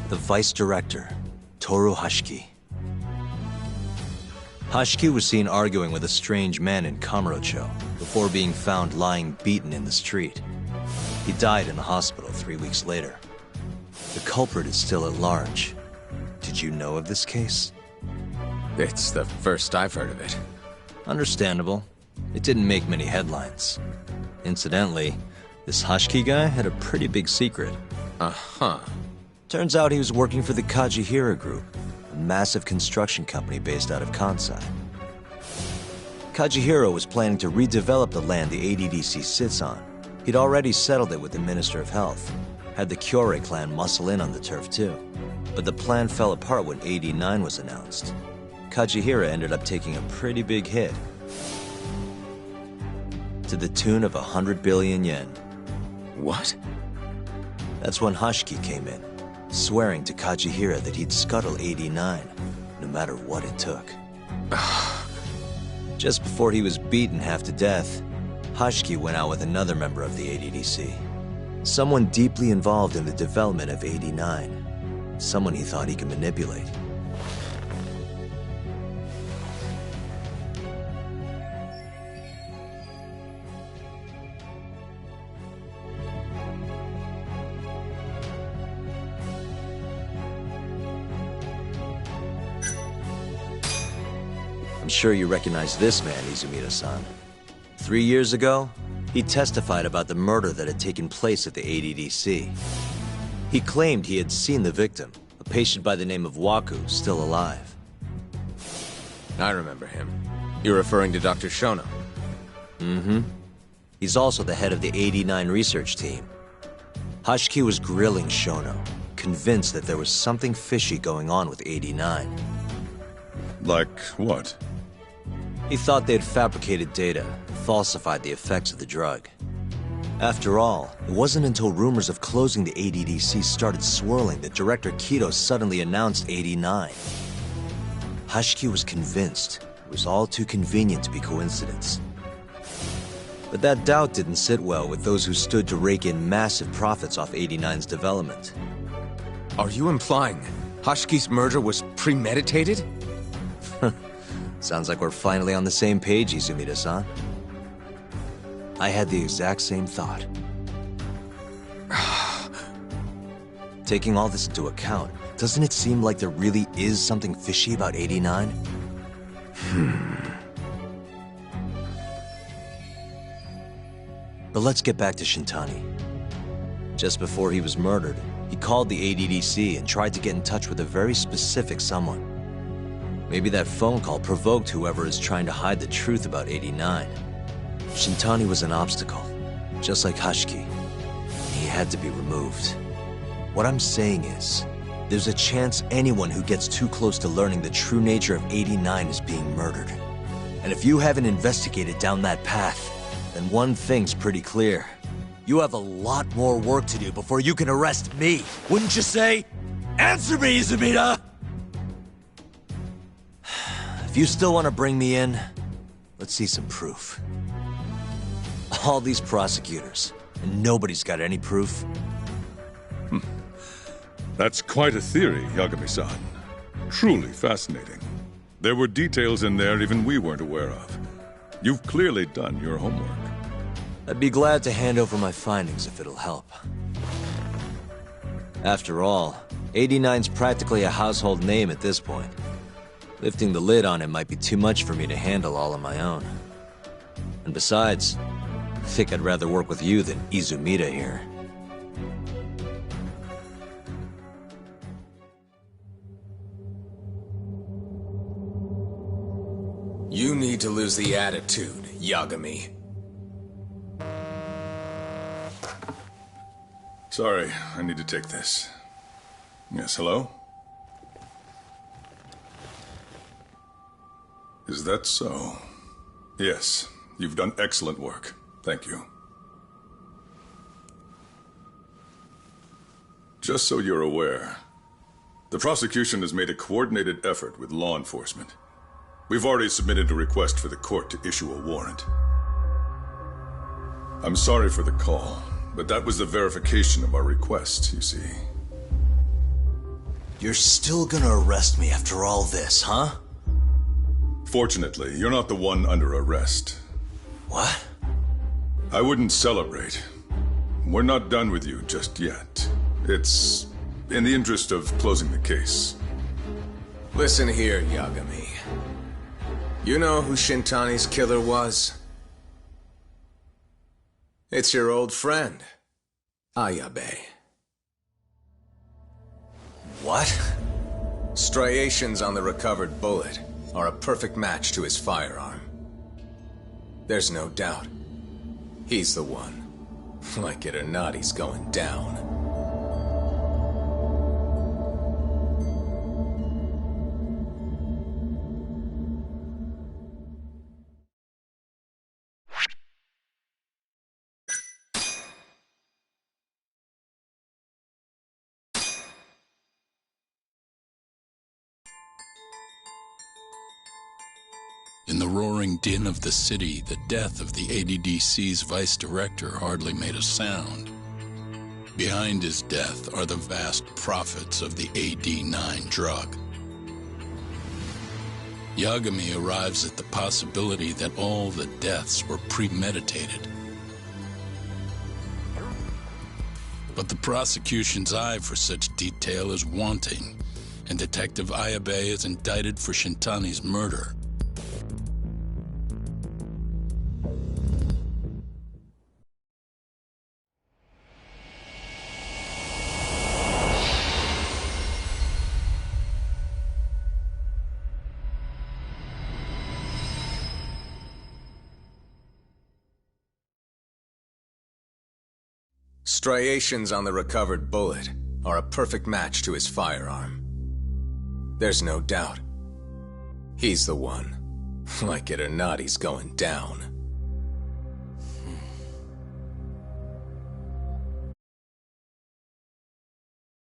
the Vice Director, Toru Hashiki. Hashiki was seen arguing with a strange man in Kamurocho before being found lying beaten in the street. He died in the hospital 3 weeks later. The culprit is still at large. Did you know of this case? It's the first I've heard of it. Understandable. It didn't make many headlines. Incidentally, this Hashiki guy had a pretty big secret. Uh-huh. Turns out he was working for the Kajihira Group, a massive construction company based out of Kansai. Kajihira was planning to redevelop the land the ADDC sits on. He'd already settled it with the Minister of Health, had the Kyorei clan muscle in on the turf too. But the plan fell apart when AD9 was announced. Kajihira ended up taking a pretty big hit, to the tune of 100 billion yen. What? That's when Hashiki came in, swearing to Kajihira that he'd scuttle AD9, no matter what it took. Just before he was beaten half to death, Hashiki went out with another member of the ADDC. Someone deeply involved in the development of AD9. Someone he thought he could manipulate. I'm sure you recognize this man, Izumida-san. 3 years ago, he testified about the murder that had taken place at the ADDC. He claimed he had seen the victim, a patient by the name of Waku, still alive. I remember him. You're referring to Dr. Shono? Mm-hmm. He's also the head of the AD9 research team. Hashiki was grilling Shono, convinced that there was something fishy going on with AD9. Like what? He thought they'd fabricated data, falsified the effects of the drug. After all, it wasn't until rumors of closing the ADDC started swirling that Director Kido suddenly announced AD9. Hashiki was convinced it was all too convenient to be coincidence. But that doubt didn't sit well with those who stood to rake in massive profits off AD9's development. Are you implying Hashiki's murder was premeditated? Sounds like we're finally on the same page, Izumida-san. I had the exact same thought. Taking all this into account, doesn't it seem like there really is something fishy about AD9? But let's get back to Shintani. Just before he was murdered, he called the ADDC and tried to get in touch with a very specific someone. Maybe that phone call provoked whoever is trying to hide the truth about AD9. Shintani was an obstacle, just like Hashiki. He had to be removed. What I'm saying is, there's a chance anyone who gets too close to learning the true nature of AD9 is being murdered. And if you haven't investigated down that path, then one thing's pretty clear. You have a lot more work to do before you can arrest me, wouldn't you say? Answer me, Izumida! If you still want to bring me in, let's see some proof. All these prosecutors, and nobody's got any proof. That's quite a theory, Yagami-san. Truly fascinating. There were details in there even we weren't aware of. You've clearly done your homework. I'd be glad to hand over my findings if it'll help. After all, AD9's practically a household name at this point. Lifting the lid on it might be too much for me to handle all on my own. And besides, I think I'd rather work with you than Izumida here. You need to lose the attitude, Yagami. Sorry, I need to take this. Yes, hello? Is that so? Yes, you've done excellent work. Thank you. Just so you're aware, the prosecution has made a coordinated effort with law enforcement. We've already submitted a request for the court to issue a warrant. I'm sorry for the call, but that was the verification of our request, you see. You're still gonna arrest me after all this, huh? Fortunately, you're not the one under arrest. What? I wouldn't celebrate. We're not done with you just yet. It's in the interest of closing the case. Listen here, Yagami. You know who Shintani's killer was? It's your old friend, Ayabe. What? Striations on the recovered bullet are a perfect match to his firearm. There's no doubt. He's the one. Like it or not, he's going down. In the roaring din of the city, the death of the ADDC's vice director hardly made a sound. Behind his death are the vast profits of the AD9 drug. Yagami arrives at the possibility that all the deaths were premeditated. But the prosecution's eye for such detail is wanting, and Detective Ayabe is indicted for Shintani's murder. Striations on the recovered bullet are a perfect match to his firearm. There's no doubt. He's the one. Like it or not, he's going down.